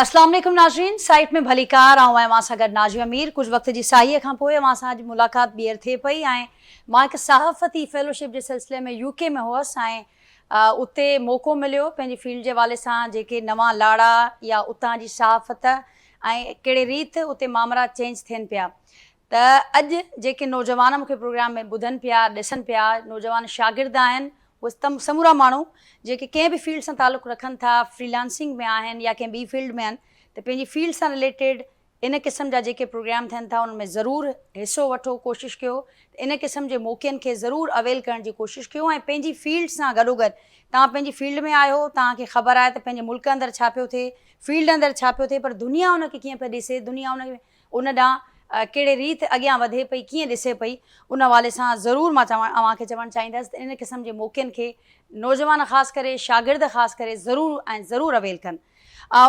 अस्सलाम वालेकुम नाज़रीन, साइट में भली कार आऊं मां सां गॾु नाज़िया मीर। कुछ वक्त जी साईअ खां पोइ मां सां अॼु मुलाक़ात ॿीहर थिए पई ऐं मां हिकु सहाफ़ती फेलोशिप जे सिलसिले में यूके में हुअसि ऐं उते मौक़ो मिलियो पंहिंजी फील्ड जे हवाले सां जेके नवां लाड़ा या उतां जी सहाफ़त ऐं कहिड़े रीति उते मामला चेंज थियनि पिया। त अॼु जेके नौजवान मूंखे प्रोग्राम में ॿुधनि पिया ॾिसनि पिया, नौजवान शागिर्द आहिनि, उहे समूरा माण्हू जेके कंहिं बि फील्ड सां तालुक़ु रखनि था, फ्रीलांसिंग में आहिनि या कंहिं ॿी फील्ड में आहिनि, त पंहिंजी फील्ड सां रिलेटेड इन क़िस्म जा जेके प्रोग्राम थियनि था उन में ज़रूरु हिसो वठो, कोशिशि कयो, इन क़िस्म जे मौक़नि खे ज़रूरु अवेल करण जी कोशिशि कयो ऐं पंहिंजी फील्ड सां गॾोगॾु तव्हां पंहिंजी फील्ड में आहियो, तव्हांखे ख़बर आहे त पंहिंजे मुल्क अंदरि छा पियो थिए, फील्ड अंदरि छा पियो थिए, पर दुनिया उनखे कीअं पई ॾिसे, दुनिया उन ॾांहुं कहिड़े रीति अॻियां वधे पई, कीअं ॾिसे पई, उन हवाले सां ज़रूरु मां अव्हांखे चवणु चाहींदसि त इन क़िस्म जे मौक़नि खे नौजवान ख़ासि करे, शागिर्द ख़ासि करे ज़रूरु अवेल कनि।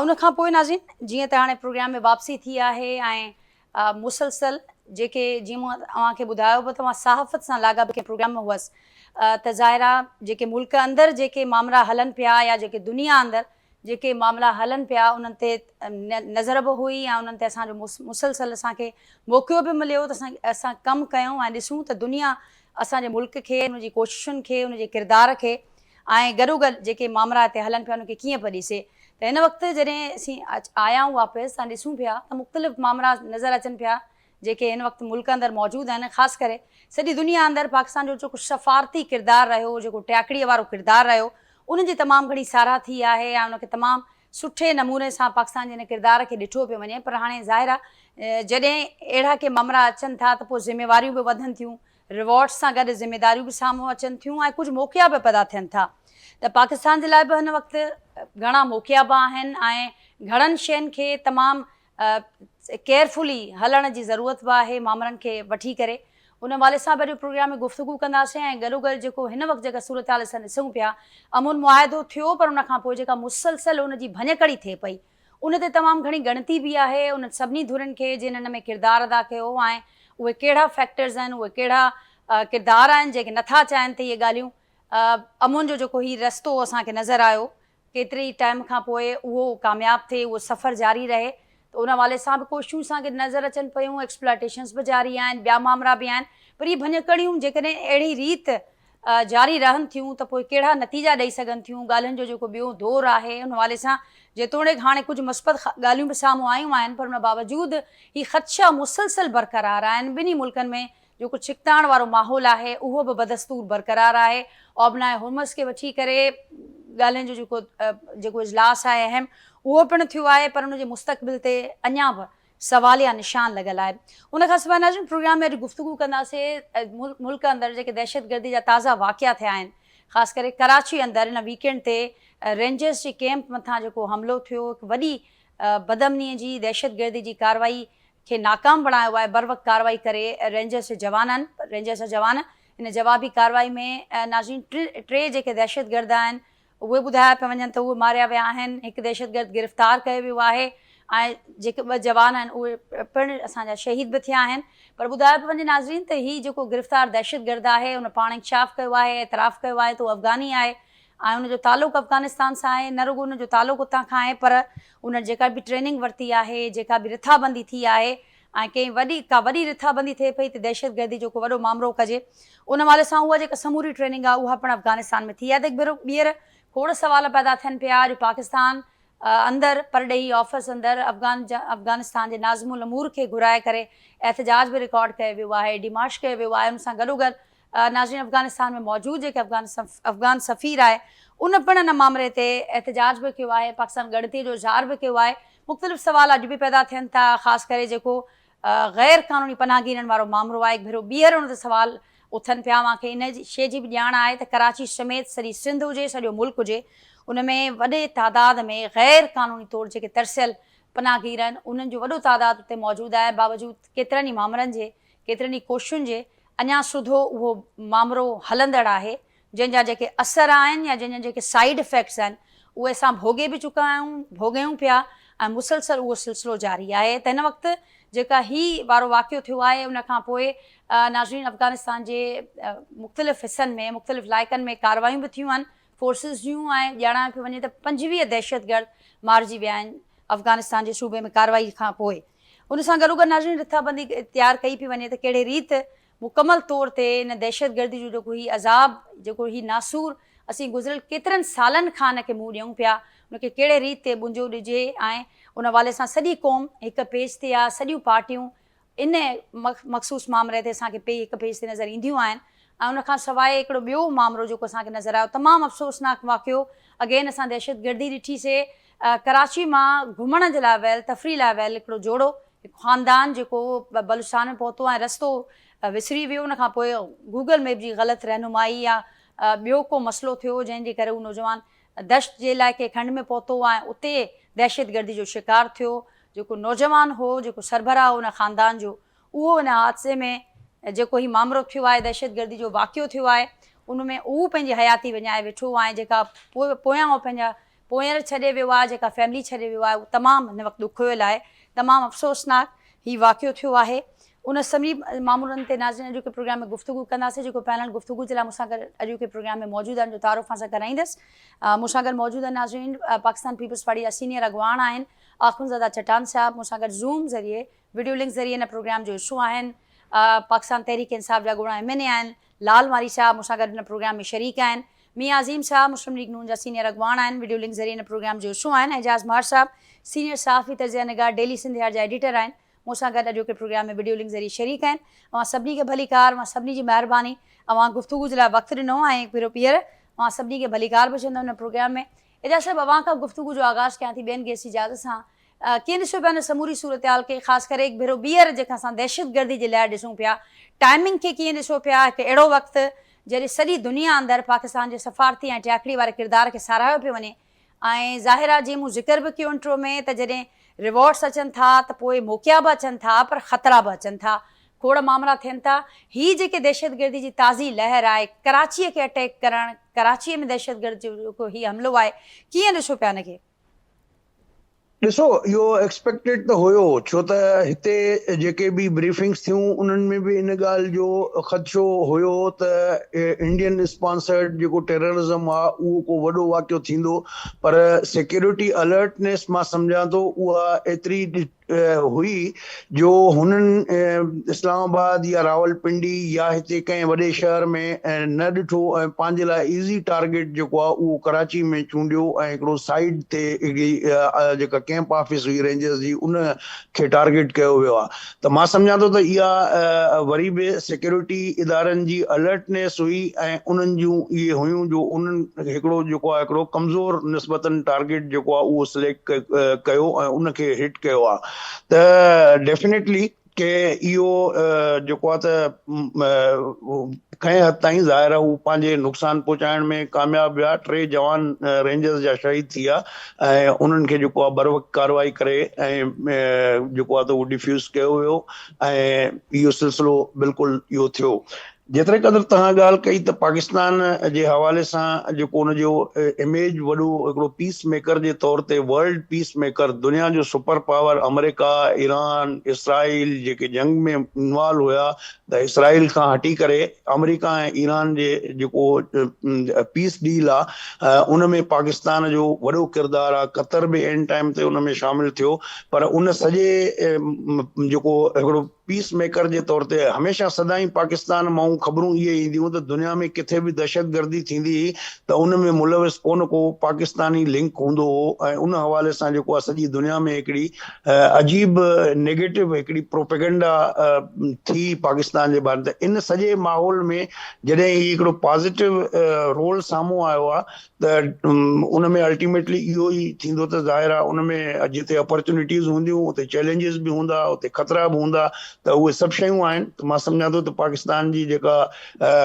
उन खां पोइ नाज़रीन, जीअं त हाणे प्रोग्राम में वापसी थी आहे ऐं मुसलसल जेके जीअं मां अव्हांखे ॿुधायो पियो त मां सहाफ़त सां लाॻापियल के प्रोग्राम में हुअसि, त ज़ाहिरा जेके मुल्क अंदरि जेके मामला हलनि पिया या जेके दुनिया अंदरि जेके मामला हलनि पिया उन्हनि ते नज़र बि हुई ऐं उन्हनि ते असांजो मुसलसल असांखे मौक़ो बि मिलियो त असां कमु कयूं ऐं ॾिसूं त दुनिया असांजे मुल्क खे, उनजी कोशिशुनि खे, उनजे किरदार खे ऐं गॾोगॾु जेके मामला हिते हलनि पिया उनखे कीअं पिया ॾिसे। त हिन वक़्तु जॾहिं असीं आया आहियूं वापसि, तव्हां ॾिसूं पिया त मुख़्तलिफ़ मामला नज़र अचनि पिया जेके हिन वक़्तु मुल्क अंदरि मौजूदु आहिनि। ख़ासि करे सॼी दुनिया अंदरि पाकिस्तान जो जेको सफ़ारती किरदारु रहियो, जेको टैकड़ीअ वारो किरदारु रहियो, उनजी तमामु घणी साराह थी आहे ऐं उनखे तमामु सुठे नमूने सां पाकिस्तान जे हिन किरदार खे ॾिठो पियो वञे। पर हाणे ज़ाहिर आहे जॾहिं अहिड़ा के मामला अचनि था त पोइ ज़िम्मेवारियूं बि वधनि थियूं, रिवॉर्ड्स सां गॾु ज़िम्मेदारियूं बि साम्हूं अचनि थियूं ऐं कुझु मौक़िया बि पैदा थियनि था। त पाकिस्तान जे लाइ बि हिन वक़्तु घणा मौक़िया बि आहिनि ऐं घणनि शयुनि खे तमामु केयरफुली हलण जी ज़रूरत बि आहे, मामलनि खे वठी करे। उन हवाले सां बि प्रोग्राम में गुफ़्तगू कंदासीं ऐं गॾोगॾु जेको हिन वक़्तु जेका सूरत हाल असां ॾिसूं पिया, अमुन मुआहिदो थियो, पर उन खां पोइ जेका मुसलसल उनजी भञकड़ी थिए पई, उन ते तमामु घणी ॻणती बि आहे उन सभिनी धुरनि खे जिन हिन में किरदारु अदा कयो ऐं उहे कहिड़ा फैक्टर्स आहिनि, उहे कहिड़ा किरदार आहिनि जेके नथा चाहिनि त इहे ॻाल्हियूं। अमुन जो जेको हीउ रस्तो असांखे नज़र आयो केतिरे ई टाइम खां पोइ उहो कामयाबु थिए, उहो सफ़र जारी रहे, त उन हवाले सां बि कोशिशूं असांखे नज़र अचनि पियूं। एक्सप्लॉटेशंस बि जारी आहिनि, ॿिया मामला बि आहिनि, पर इहे भञकड़ियूं जेकॾहिं अहिड़ी रीति जारी रहनि थियूं त पोइ कहिड़ा नतीजा ॾेई सघनि थियूं। ॻाल्हियुनि जो जेको ॿियो दौरु आहे उन हवाले सां जेतोणीकि हाणे कुझु मुस्बत ॻाल्हियूं बि साम्हूं आयूं आहिनि, पर उन बावजूदि हीअ ख़दशा मुसलसल बरक़रार आहिनि। ॿिन्ही मुल्कनि में जेको छिकताइण वारो माहौल आहे उहो बि बदस्तूर बरक़रार आहे। ओबनाए हुर्मुज़ खे वठी करे ॻाल्हियुनि जो जेको इजलास आहे अहम, उहो पिणु थियो आहे, पर उनजे मुस्तक़बिल ते अञा बि सवालिया निशान लॻल आहे। उन खां सवाइ नाज़रीन प्रोग्राम में अॼु गुफ़्तगू कंदासीं मुल्क अंदरि जेके दहशतगर्दी जा ताज़ा वाक़िया थिया आहिनि, ख़ासि करे कराची अंदरि हिन वीकेंड ते रेंजर्स जे कैंप मथां जेको हमिलो थियो, हिकु वॾी बदअमनीअ जी दहशतगर्दी जी कार्रवाई खे नाकाम बणायो आहे। बर वक़्तु कार्रवाई करे रेंजर्स जा जवान हिन जवाबी कार्रवाई में नाज़रीन टे जेके दहशतगर्द आहिनि उहे ॿुधाया पिया वञनि त उहे मारिया विया आहिनि। हिकु दहशतगर्द गिरफ़्तार कयो वियो आहे ऐं जेके ॿ जवान आहिनि उहे पिणु असांजा शहीद बि थिया आहिनि। पर ॿुधायो पियो वञे नाज़रीन त हीउ जेको गिरफ़्तार दहशतगर्द आहे उन पाण इंकशाफ़ कयो आहे, एतराफ़ कयो आहे त उहो अफ़गानी आहे ऐं उनजो तालुक़ु अफ़गानिस्तान सां आहे। न रुॻो उनजो तालुक़ु उतां खां आहे, पर उन जेका बि ट्रेनिंग वरिती आहे, जेका बि रिथाबंदी थी आहे ऐं कंहिं वॾी रिथाबंदी थिए पई त दहशतगर्दी जेको वॾो मामिलो कजे, उन हवाले सां उहा जेका समूरी ट्रेनिंग आहे उहा पिणु अफ़गानिस्तान में थी आहे। त ॿीहर खोड़ सवाल पैदा थियनि पिया। अॼु पाकिस्तान अंदरि परॾेही ऑफिस अंदरि अफ़गानिस्तान जे नाज़िमुल अमूर खे घुराए करे एहतजाज बि रिकॉर्ड कयो वियो आहे, डिमाश कयो वियो आहे। उन सां गॾोगॾु नाज़रीन अफ़गानिस्तान में मौजूदु जेके अफ़गान सफ़ीर आहे उन पिणु हिन मामले ते एहतजाज बि कयो आहे, पाकिस्तान ॻणती जो इज़हार बि कयो आहे। मुख़्तलिफ़ सवाल अॼु बि पैदा थियनि था, ख़ासि करे जेको ग़ैर क़ानूनी पनाहगीरनि वारो मामिलो आहे, हिकु भेरो ॿीहर उन ते सवाल उथनि पिया। मूंखे इन शइ जी बि ॼाण आहे त कराची समेत सॼी सिंध हुजे, सॼो मुल्क हुजे, उन में वॾे तादाद में ग़ैर क़ानूनी तौरु जेके तरसियल पनाहगीर आहिनि उन्हनि जो वॾो तादाद उते मौजूदु आहे। बावजूदि केतिरनि ई मामलनि जे, केतिरनि ई कोशिशुनि जे अञा सुधो उहो मामिलो हलंदड़ आहे, जंहिंजा जेके असर आहिनि या जंहिंजा जेके साइड इफ़ेक्ट्स आहिनि उहे असां भोॻे बि चुका आहियूं, भोॻियूं पिया ऐं मुसलसल उहो सिलसिलो जारी आहे। त हिन वक़्तु जेका हीउ वारो वाक़ियो थियो आहे उन खां पोइ नाज़रीन अफ़गानिस्तान जे मुख़्तलिफ़ हिसनि में, मुख़्तलिफ़ इलाइक़नि में कार्रवायूं बि थियूं आहिनि फोर्सिस जूं ऐं ॼाणायो पियो वञे त 25 दहशतगर्द मारिजी विया आहिनि। अफ़गानिस्तान जे सूबे में कार्रवाई खां पोइ। उन सां गॾोगॾु नाज़रीन रिथाबंदी तयारु कई पई वञे त कहिड़े रीति मुकमल तौर ते इन दहशतगर्दी जो जेको हीउ अज़ाब, जेको हीउ नासूर असीं गुज़िरियल केतिरनि सालनि खां हिनखे मुंहुं ॾियूं पिया, उनखे कहिड़े रीति ते मुंहिंजो ॾिजे ऐं उन हवाले सां सॼी क़ौम हिकु पेज ते आहे, सॼियूं पार्टियूं इन मख़सूस मामले ते असांखे हिकु पेज ते नज़र ईंदियूं आहिनि। ऐं उनखां सवाइ हिकिड़ो ॿियो मामिलो जेको असांखे नज़र आयो, तमामु अफ़सोसनाक वाक़ियो, अगेन असां दहशतगर्दी ॾिठीसीं। कराची मां घुमण जे लाइ वियल, तफ़री लाइ वियल हिकिड़ो जोड़ो, हिकु ख़ानदान जेको बलूचिस्तान में पहुतो ऐं रस्तो विसरी वियो। उनखां पोइ गूगल मैप जी ग़लति रहनुमाई या ॿियो को मसइलो थियो जंहिंजे करे उहो नौजवान दश्त जे लाइ कंहिं खंड में पहुतो ऐं उते दहशतगर्दी जो शिकार थियो। जेको नौजवान हो, जेको सरबराह उन ख़ानदान जो, उहो इन हादसे में जेको ही मामिलो थियो आहे, दहशतगर्दी जो वाक़ियो थियो आहे, उन में उहो पंहिंजी हयाती विञाए वेठो ऐं जेका पोयां पंहिंजा पोयर छॾे वियो आहे, जेका फैमिली छॾे वियो आहे, उहो तमामु हिन वक़्तु ॾुखियो आहे, तमामु अफ़सोसनाक हीउ वाक़ियो थियो आहे। उन सभिनी मामूलनि ते नाज़रीन अॼु के प्रोग्राम में गुफ़्तगू कंदासीं। जेको पैनल गुफ़्तगू जे लाइ मूंसां गॾु अॼु के प्रोग्राम में मौजूदु आहिनि, जो तारुफ़ सां कराईंदसि। मूंसां गॾु मौजूदु आहिनि नाज़रीन पाकिस्तान पीपल्स पार्टी जा सीनियर अॻवान आहिनि आख़ुंज़ादा चटान साहिबु, मूंसां गॾु ज़ूम ज़रिए वीडियो लिंक ज़रिए हिन प्रोग्राम जो हिसो आहिनि। पाकिस्तान तहरीक इंसाफ़ जा ॻोड़ा MNA आहिनि। लाल वारी साहिबु मूंसां गॾु हिन प्रोग्राम में शरीक आहिनि। मियां अज़ीम साहिबु मुस्लिम लीग नून जा सीनियर अॻवान आहिनि, वीडियो लिंक ज़रिए हिन प्रोग्राम जो हिसो आहिनि। एजाज़ मार साहिबु सीनियर सहाफ़ी तजिया निगाह डेली सिंधियार जा एडिटर आहिनि, मूंसां गॾु अॼु के प्रोग्राम में वीडियो लिंक ज़रिए शरीक आहिनि। अवां सभिनी खे भलीकार, अवां सभिनी जी महिरबानी, अवां गुफ़्तगू जे लाइ वक़्तु ॾिनो ऐं पहिरियों पीअर अवां सभिनी खे भलीकार बि चवंदमि हिन प्रोग्राम में। एजाज़ साहिबु अवां खां गुफ़्तगू जो आगाज़ कयां थी ॿियनि गेस्ट जी इजाज़त सां। कीअं ॾिसो पिया न समूरी सूरत हाल खे, ख़ासि करे हिकु भेरो ॿीहर जेका असां दहशतगर्दी जे लाइ ॾिसूं पिया, टाइमिंग खे कीअं ॾिसो पिया, हिकु अहिड़ो वक़्तु जॾहिं सॼी दुनिया अंदरि पाकिस्तान जे सफ़ारती ऐं टियाकड़ी वारे किरदार खे साराहियो पियो वञे। ऐं ज़ाहिर आहे जीअं मूं ज़िक्र बि कयो इंट्रो में, त जॾहिं रिवॉर्ड्स अचनि था त पोइ मौक़िया बि अचनि था, पर ख़तरा बि अचनि था, खोड़ मामला थियनि था। हीअ जेके दहशतगर्दी जी ताज़ी लहर आहे, कराचीअ खे अटैक करणु, कराचीअ में दहशतगर्द जो जेको हीउ हमिलो आहे, कीअं ॾिसो पिया हिनखे? ॾिसो, इहो एक्सपेक्टेड त हुयो, छो त हिते जेके बि ब्रीफिंग्स थियूं उन्हनि में बि इन ॻाल्हि जो ख़दशो हुयो त इंडियन स्पॉन्सर्ड जेको टेररिज़म आहे उहो को वॾो वाक़ियो थींदो, पर सिक्योरिटी अलर्टनेस मां सम्झां थो उहा एतिरी हुई जो हुननि इस्लामाबाद या रावलपिंडी या हिते कंहिं वॾे शहर में न ॾिठो ऐं पंहिंजे लाइ ईज़ी टारगेट जेको आहे उहो कराची में चूंडियो ऐं हिकिड़ो साइड ते हिकिड़ी जेका कैंप ऑफिस हुई रेंजर्स जी उन खे टारगेट कयो वियो आहे। त मां सम्झां थो त इहा वरी बि सिक्योरिटी इदारनि जी अलर्टनेस हुई ऐं उन्हनि जूं इहे हुयूं जो उन्हनि हिकिड़ो जेको आहे हिकिड़ो कमज़ोर निस्बतन टारगेट जेको आहे उहो सिलेक्ट कयो ऐं उनखे हिट कयो आहे। त डेफिनेटली के इहो जेको आहे त कंहिं हद ताईं ज़ाहिर आहे हू पंहिंजे नुक़सान पहुचाइण में कामयाबु विया। 3 जवान रेंजर्स जा शहीद थी विया ऐं उन्हनि खे जेको आहे बर वक़्तु कार्रवाई करे ऐं जेको आहे त उहो डिफ्यूज़ कयो वियो ऐं इहो सिलसिलो बिल्कुलु इहो थियो। जेतिरे क़दुरु तव्हां ॻाल्हि कई त पाकिस्तान जे हवाले सां जेको उनजो इमेज वॾो हिकिड़ो पीस मेकर जे तौर ते, वर्ल्ड पीस मेकर, दुनिया जो super power, America, Iran, Israel जेके जंग में इन्वॉल्व हुया, त इसराइल खां हटी करे अमेरिका ऐं ईरान जे जेको पीस डील आहे उन में पाकिस्तान जो वॾो किरदारु आहे। क़तर बि एंड टाइम ते उन में शामिलु थियो, पर उन सॼे जेको हिकिड़ो पीस मेकर जे तौर ते हमेशह सदाईं पाकिस्तान मां ख़बरूं इहे ईंदियूं त दुनिया में किथे बि दहशतगर्दी थींदी त उन में मुलविस कोन को पाकिस्तानी लिंक हूंदो हो ऐं उन हवाले सां जेको आहे सॼी दुनिया में हिकिड़ी अजीब नेगेटिव हिकिड़ी प्रोपेगेंडा थी पाकिस्तान जे बारे में। इन सॼे माहौल में जॾहिं ही हिकिड़ो पॉज़िटिव रोल साम्हूं आयो आहे त उन में अल्टीमेटली इहो ई थींदो त ज़ाहिर आहे उन में जिते अपॉर्चुनिटीज़ हूंदियूं उते चैलेंजिस बि हूंदा, उते ख़तरा बि हूंदा, त उहे सभु शयूं आहिनि। त मां सम्झां थो त पाकिस्तान जी जेका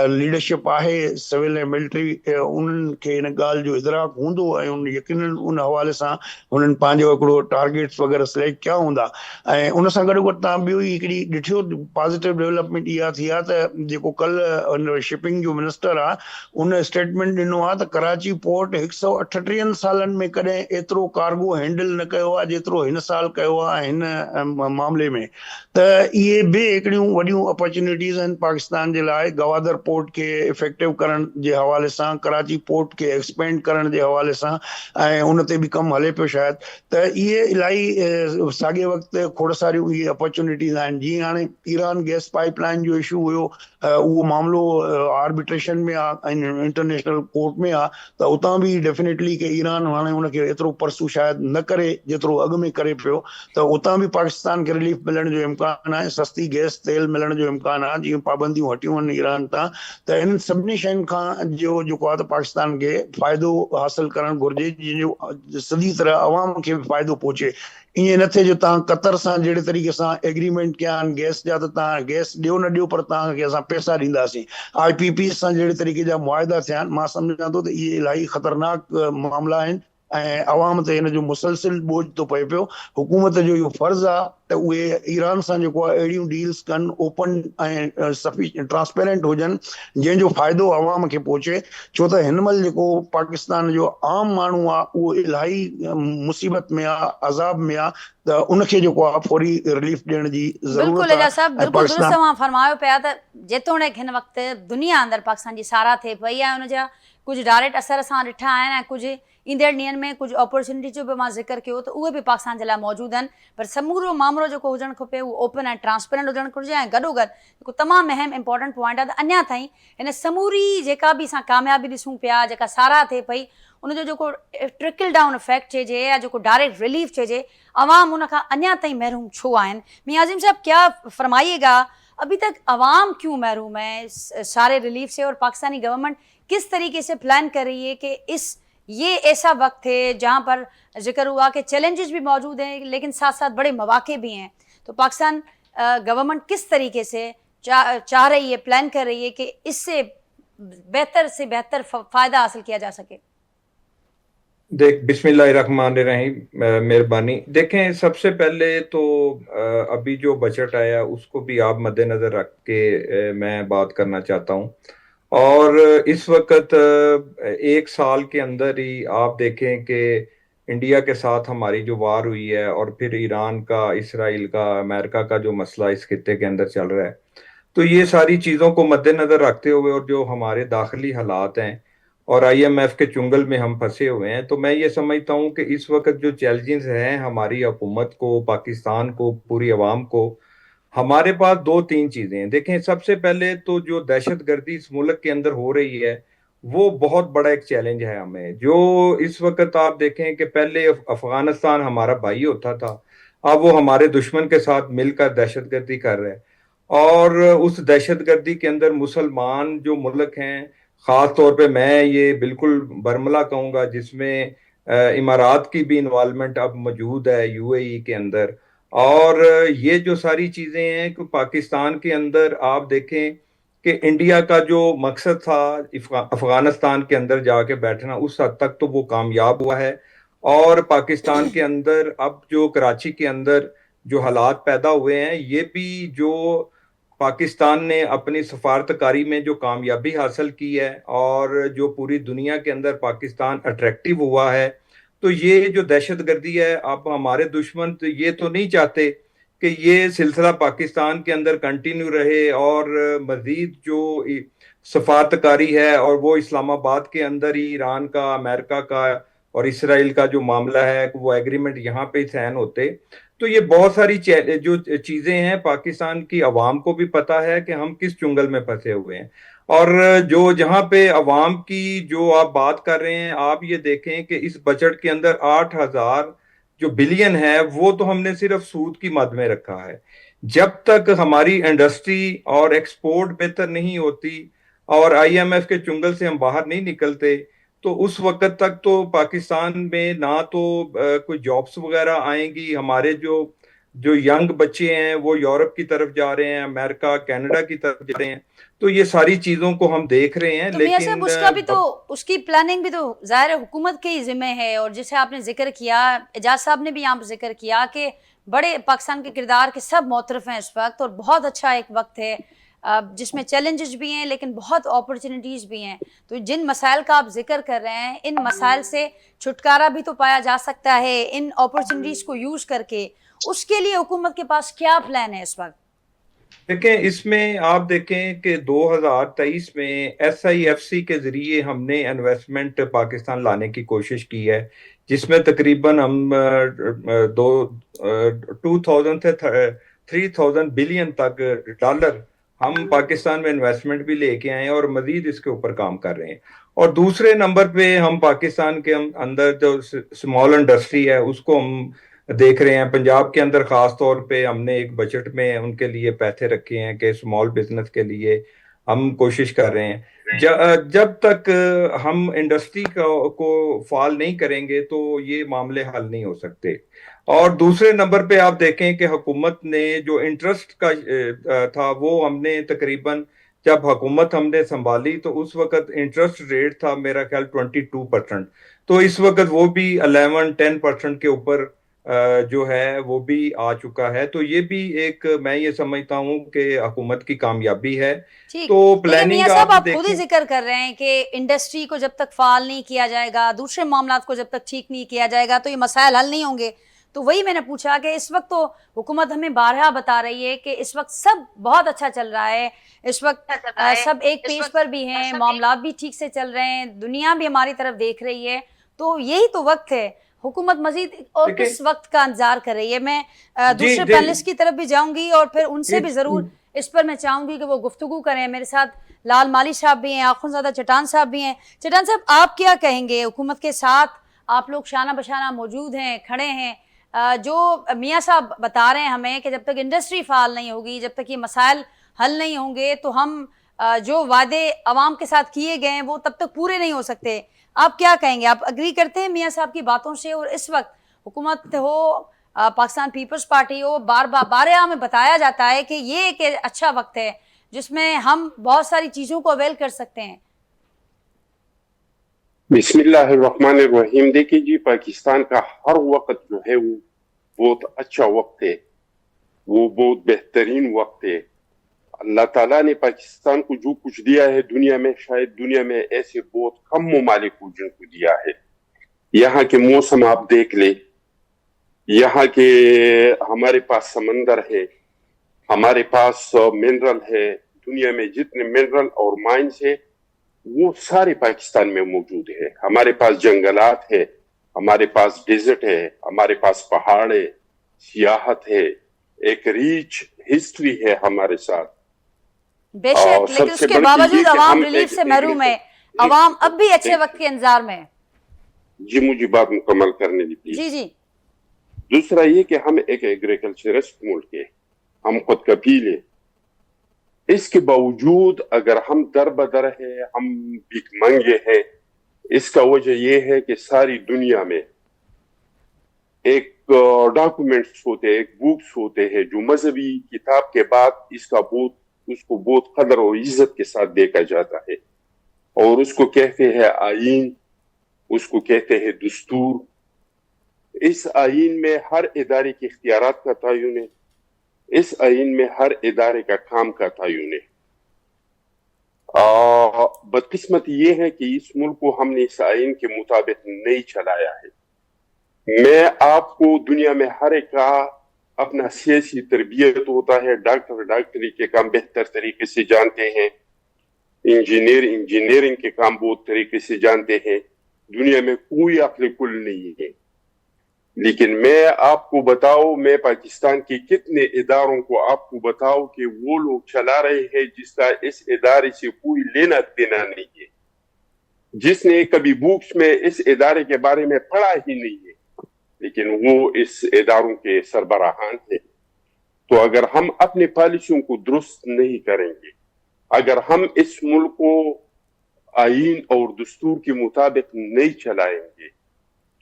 लीडरशिप आहे सिविल ऐं मिलिट्री, उन्हनि खे हिन ॻाल्हि जो इदराक हूंदो ऐं उन यकीनन उन हवाले सां हुननि पंहिंजो हिकिड़ो टारगेट्स वग़ैरह सिलेक्ट कया हूंदा। ऐं उन सां गॾोगॾु तव्हां ॿियो ई हिकिड़ी ॾिठो पॉज़िटिव डेवलपमेंट इहा थी आहे त जेको कल्ह शिपिंग जो मिनिस्टर आहे उन स्टेटमेंट ॾिनो आहे त कराची पोर्ट 138 सालनि में कॾहिं एतिरो कार्गो हैंडल न कयो आहे जेतिरो हिन साल कयो आहे हिन मामले में। त इहे बि हिकिड़ियूं वॾियूं अपॉर्चुनिटीज़ आहिनि पाकिस्तान जे लाइ गवादर पोर्ट खे इफेक्टिव करण जे हवाले सां, कराची पोर्ट खे एक्सपेंड करण जे हवाले सां, ऐं उन ते बि कमु हले पियो शायदि, त इहे इलाही साॻे वक़्तु खोड़ सारियूं इहे अपॉर्चुनिटीज़ आहिनि। जीअं हाणे ईरान गैस पाइपलाइन जो इशू हुयो, उहो मामिलो आर्बिट्रेशन में आहे, इंटरनेशनल कोर्ट में आहे, त उतां बि डेफिनेटली कि ईरान हाणे उनखे एतिरो परसू शायदि न करे जेतिरो अॻु में करे पियो, त उतां बि पाकिस्तान खे रिलीफ मिलण जो इम्कान आहे, सस्ती गैस तेल मिलण जो इम्कान आहे, जीअं पाबंदियूं हटियूं आहिनि ईरान तां। त इन्हनि सभिनी शयुनि खां जेको आहे त पाकिस्तान खे फ़ाइदो हासिल करणु घुरिजे, जंहिंजो सॼी तरह अवाम खे बि फ़ाइदो पहुचे। ईअं न थिए जो तव्हां कतर सां जहिड़े तरीक़े सां एग्रीमेंट कया आहिनि गैस जा, त तव्हां गैस ॾियो न ॾियो पर तव्हांखे असां पैसा ॾींदासीं। IPP सां जहिड़े तरीक़े जा मुआइदा थिया आहिनि, मां सम्झां थो त इहे इलाही ख़तरनाक मामला आहिनि ऐं अवाम ते हिन जो मुसलसिल बोझ थो पए पियो। हुकूमत जो इहो फर्ज़ु आहे त उहे ईरान सां जेको आहे अहिड़ियूं डील्स कनि ओपन ऐं ट्रांसपेरेंट हुजनि, जंहिंजो फ़ाइदो अवाम खे पहुचे। छो त हिन महिल जेको पाकिस्तान जो आम माण्हू आहे उहो इलाही मुसीबत में आहे, अज़ाब में आहे, त उनखे जेको आहे फौरी रिलीफ ॾियण जी बिल्कुलु ज़रूरत एजाज साहब, आहे। ऐं बिल्कुलु दुरुस्त पाकिस्तान तव्हां फरमायो पिया त जेतोणीकि हिन वक़्तु दुनिया अंदरि पाकिस्तान जी साराह थिए पई ऐं उनजा कुझु डायरेक्ट असर असां ॾिठा आहिनि ऐं कुझु ईंदड़ ॾींहंनि में कुझु अपॉर्चुनिटी जो बि मां ज़िक्र कयो त उहे बि पाकिस्तान जे लाइ मौजूदु आहिनि, पर समूरो मामिलो जेको हुजणु खपे उहो ओपन ऐं ट्रांसपेरेंट हुजणु घुरिजे। ऐं गॾोगॾु जेको तमामु अहम इंपॉर्टेंट पॉइंट आहे त अञा ताईं हिन समूरी जेका बि असां कामयाबी ॾिसूं पिया, जेका साराह थिए पई, उनजो जेको ट्रिकल डाउन इफेक्ट चइजे या जेको डायरेक्ट रिलीफ चइजे, अवाम उन खां अञा ताईं महरूम छो आहिनि? मियां आज़िम साहब क्या फरमाइएगा, अभी तक अवाम क्यों महरूम है सारे रिलीफ से, और पाकिस्तानी गवर्नमेंट किस तरीके से प्लान कर रही है कि ये ऐसा वक्त है जहाँ पर जिक्र हुआ कि चैलेंजेस भी मौजूद हैं लेकिन साथ साथ बड़े मौके भी हैं, तो पाकिस्तान गवर्नमेंट किस तरीके से चाह रही है, प्लान कर रही है कि इससे बेहतर से बेहतर फ़ायदा हासिल किया जा सके? बिस्मिल्लाहिर्रहमानिर्रहीम, मेहरबानी। देखें, सबसे पहले तो अभी जो बजट आया उसको भी आप मद्देनजर रख के मैं बात करना चाहता हूँ। और इस वक्त 1 साल के अंदर ही आप देखें कि इंडिया के साथ हमारी जो वार हुई है और फिर ईरान का, इसराइल का, अमेरिका का जो मसला इस खित्ते के अंदर चल रहा है, तो ये सारी चीज़ों को मद्देनजर रखते हुए और जो हमारे दाखिली हालात हैं और IMF के चुंगल में हम फंसे हुए हैं, तो मैं ये समझता हूँ कि इस वक्त जो चैलेंजेस हैं हमारी हुकूमत को, पाकिस्तान को, पूरी अवाम को, हमारे पास 2-3 चीज़ें हैं। देखें, सबसे पहले तो जो दहशतगर्दी इस मुल्क के अंदर हो रही है वो बहुत बड़ा एक चैलेंज है हमें। जो इस वक्त आप देखें कि पहले अफगानिस्तान हमारा भाई होता था, अब वो हमारे दुश्मन के साथ मिलकर दहशतगर्दी कर रहे हैं। और उस दहशतगर्दी के अंदर मुसलमान जो मुल्क हैं, ख़ास तौर पे मैं ये बिल्कुल बरमला कहूँगा जिसमें इमारात की भी इन्वॉल्वमेंट अब मौजूद है UAE के अंदर। और ये जो सारी चीज़ें हैं कि पाकिस्तान के अंदर आप देखें कि इंडिया का जो मकसद था अफगानिस्तान के अंदर जाके बैठना, उस हद तक तो वो कामयाब हुआ है। और पाकिस्तान के अंदर अब जो कराची के अंदर जो हालात पैदा हुए हैं, ये भी जो पाकिस्तान ने अपनी सफारतकारी में जो कामयाबी हासिल की है और जो पूरी दुनिया के अंदर पाकिस्तान अट्रैक्टिव हुआ है, तो ये जो दहशतगर्दी है, अब हमारे दुश्मन तो ये तो नहीं चाहते कि ये सिलसिला पाकिस्तान के अंदर कंटिन्यू रहे और मजीद जो सफारतकारी है और वो इस्लामाबाद के अंदर ही ईरान का, अमेरिका का और इसराइल का जो मामला है वो एग्रीमेंट यहाँ पे साइन होते। तो ये बहुत सारी जो चीज़ें हैं, पाकिस्तान की अवाम को भी पता है कि हम किस चुंगल में फंसे हुए हैं। और जो जहाँ पे अवाम की जो आप बात कर रहे हैं, आप ये देखें कि इस बजट के अंदर 8,000 जो बिलियन है वो तो हमने सिर्फ सूद की मद में रखा है। जब तक हमारी इंडस्ट्री और एक्सपोर्ट बेहतर नहीं होती और IMF के चुंगल से हम बाहर नहीं निकलते, तो उस वक्त तक तो पाकिस्तान में ना तो कोई जॉब्स वगैरह आएंगी। हमारे जो जो यंग बच्चे हैं वो यूरोप की तरफ जा रहे हैं, अमेरिका, कनाडा की तरफ जा रहे हैं। तो ये सारी चीजों को हम देख रहे हैं। तो लेकिन उसका भी तो, उसकी प्लानिंग भी तो जाहिर है हुकूमत के ही जिम्मे है। और जैसे आपने जिक्र किया, एजाज साहब ने भी यहाँ पर जिक्र किया कि बड़े पाकिस्तान के किरदार के सब मोतरफ हैं इस वक्त, और बहुत अच्छा एक वक्त है जिसमें चैलेंजेस भी हैं लेकिन बहुत अपॉर्चुनिटीज़ भी हैं। तो जिन मसाइल का आप जिक्र कर रहे हैं, इन मसाइल से छुटकारा भी तो पाया जा सकता है इन अपॉर्चुनिटीज़ को यूज़ करके। उसके लिए हुकूमत के पास क्या प्लान है इस वक्त? دیکھیں اس میں آپ دیکھیں کہ 2023 میں SIFC کے ذریعے ہم نے انویسٹمنٹ پاکستان لانے کی کوشش کی ہے، جس میں تقریباً ہم 2000 سے 3000 بلین تک ڈالر ہم پاکستان میں انویسٹمنٹ بھی لے کے آئے ہیں اور مزید اس کے اوپر کام کر رہے ہیں. اور دوسرے نمبر پہ ہم پاکستان کے اندر جو اسمال انڈسٹری ہے اس کو ہم دیکھ رہے ہیں. پنجاب کے اندر خاص طور پہ ہم نے ایک بجٹ میں ان کے لیے پیسے رکھے ہیں کہ اسمال بزنس کے لیے ہم کوشش کر رہے ہیں. جب تک ہم انڈسٹری کو فعال نہیں کریں گے تو یہ معاملے حل نہیں ہو سکتے. اور دوسرے نمبر پہ آپ دیکھیں کہ حکومت نے جو انٹرسٹ کا تھا وہ ہم نے تقریباً جب حکومت ہم نے سنبھالی تو اس وقت انٹرسٹ ریٹ تھا میرا خیال 22%. تو اس وقت وہ بھی 11-10% کے اوپر جو ہے وہ بھی آ چکا ہے. تو یہ بھی ایک میں یہ سمجھتا ہوں کہ حکومت کی کامیابی ہے. تو لیکن میاں پلاننگ صاحب آپ خود ہی دیکھیں. ذکر کر رہے ہیں کہ انڈسٹری کو جب تک فعال نہیں کیا جائے گا، دوسرے معاملات کو جب تک ٹھیک نہیں کیا جائے گا تو یہ مسائل حل نہیں ہوں گے. تو وہی میں نے پوچھا کہ اس وقت تو حکومت ہمیں بارہا بتا رہی ہے کہ اس وقت سب بہت اچھا چل رہا ہے، اس وقت سب ایک پیج پر بھی ہیں، معاملات بھی ٹھیک سے چل رہے ہیں، دنیا بھی ہماری طرف دیکھ رہی ہے. تو یہی تو وقت ہے. حکومت مزید اور کس وقت کا انتظار کر رہی ہے؟ میں دوسرے پینلسٹ کی طرف بھی جاؤں گی اور پھر ان سے بھی ضرور اس پر میں چاہوں گی کہ وہ گفتگو کریں. میرے ساتھ لال مالی صاحب بھی ہیں، آخوندزادہ چٹان صاحب بھی ہیں. چٹان صاحب آپ کیا کہیں گے؟ حکومت کے ساتھ آپ لوگ شانہ بشانہ موجود ہیں، کھڑے ہیں. جو میاں صاحب بتا رہے ہیں ہمیں کہ جب تک انڈسٹری فعال نہیں ہوگی، جب تک یہ مسائل حل نہیں ہوں گے تو ہم جو وعدے عوام کے ساتھ کیے گئے ہیں وہ تب تک پورے نہیں ہو سکتے. آپ کیا کہیں گے؟ آپ اگری کرتے ہیں میاں صاحب کی باتوں سے؟ اور اس وقت حکومت ہو، پاکستان پیپلز پارٹی ہو، بارہا ہمیں بتایا جاتا ہے کہ یہ ایک اچھا وقت ہے جس میں ہم بہت ساری چیزوں کو اویل کر سکتے ہیں. بسم اللہ الرحمن الرحیم. دیکھیں جی، پاکستان کا ہر وقت جو ہے وہ بہت اچھا وقت ہے، وہ بہت بہترین وقت ہے. اللہ تعالیٰ نے پاکستان کو جو کچھ دیا ہے دنیا میں، شاید دنیا میں ایسے بہت کم ممالک کو جن کو دیا ہے. یہاں کے موسم آپ دیکھ لیں، یہاں کے ہمارے پاس سمندر ہے، ہمارے پاس منرل ہے. دنیا میں جتنے منرل اور مائنز ہے وہ سارے پاکستان میں موجود ہے. ہمارے پاس جنگلات ہے، ہمارے پاس ڈیزرٹ ہے، ہمارے پاس پہاڑ ہے، سیاحت ہے، ایک ریچ ہسٹری ہے ہمارے ساتھ. بے شک، لیکن اس کے باوجود عوام ریلیف سے محروم ہے. عوام اب بھی اچھے وقت کے انتظار میں ہے. جی مجھے بات مکمل کرنے دی. جی. دوسرا یہ کہ ہم ایک ایگریکلچرسٹ ملک ہے، ہم خود کفیل ہیں. اس کے باوجود اگر ہم در بدر ہیں، ہم بھیک مانگے ہیں، اس کا وجہ یہ ہے کہ ساری دنیا میں ایک ڈاکومنٹس ہوتے ہیں، ایک بکس ہوتے ہیں جو مذہبی کتاب کے بعد اس کو بہت قدر اور عزت کے ساتھ دیکھا جاتا ہے، اور اس کو کہتے ہیں آئین، اس کو کہتے ہیں دستور. اس آئین میں ہر ادارے کے اختیارات کا تعین ہے، اس آئین میں ہر ادارے کا کام کا تعین ہے. بدقسمت یہ ہے کہ اس ملک کو ہم نے اس آئین کے مطابق نہیں چلایا ہے. میں آپ کو دنیا میں ہر ایک کا اپنا سیاسی تربیت ہوتا ہے. ڈاکٹری کے کام بہتر طریقے سے جانتے ہیں، انجینئرنگ کے کام بہت طریقے سے جانتے ہیں. دنیا میں کوئی عقل کل نہیں ہے. لیکن میں آپ کو میں پاکستان کے کتنے اداروں کو آپ کو بتاؤ کہ وہ لوگ چلا رہے ہیں جس کا اس ادارے سے کوئی لینا دینا نہیں ہے، جس نے کبھی بکس میں اس ادارے کے بارے میں پڑھا ہی نہیں ہے، لیکن وہ اس اداروں کے سربراہان ہیں. تو اگر ہم اپنے پالیسیوں کو درست نہیں کریں گے، اگر ہم اس ملک کو آئین اور دستور کے مطابق نہیں چلائیں گے،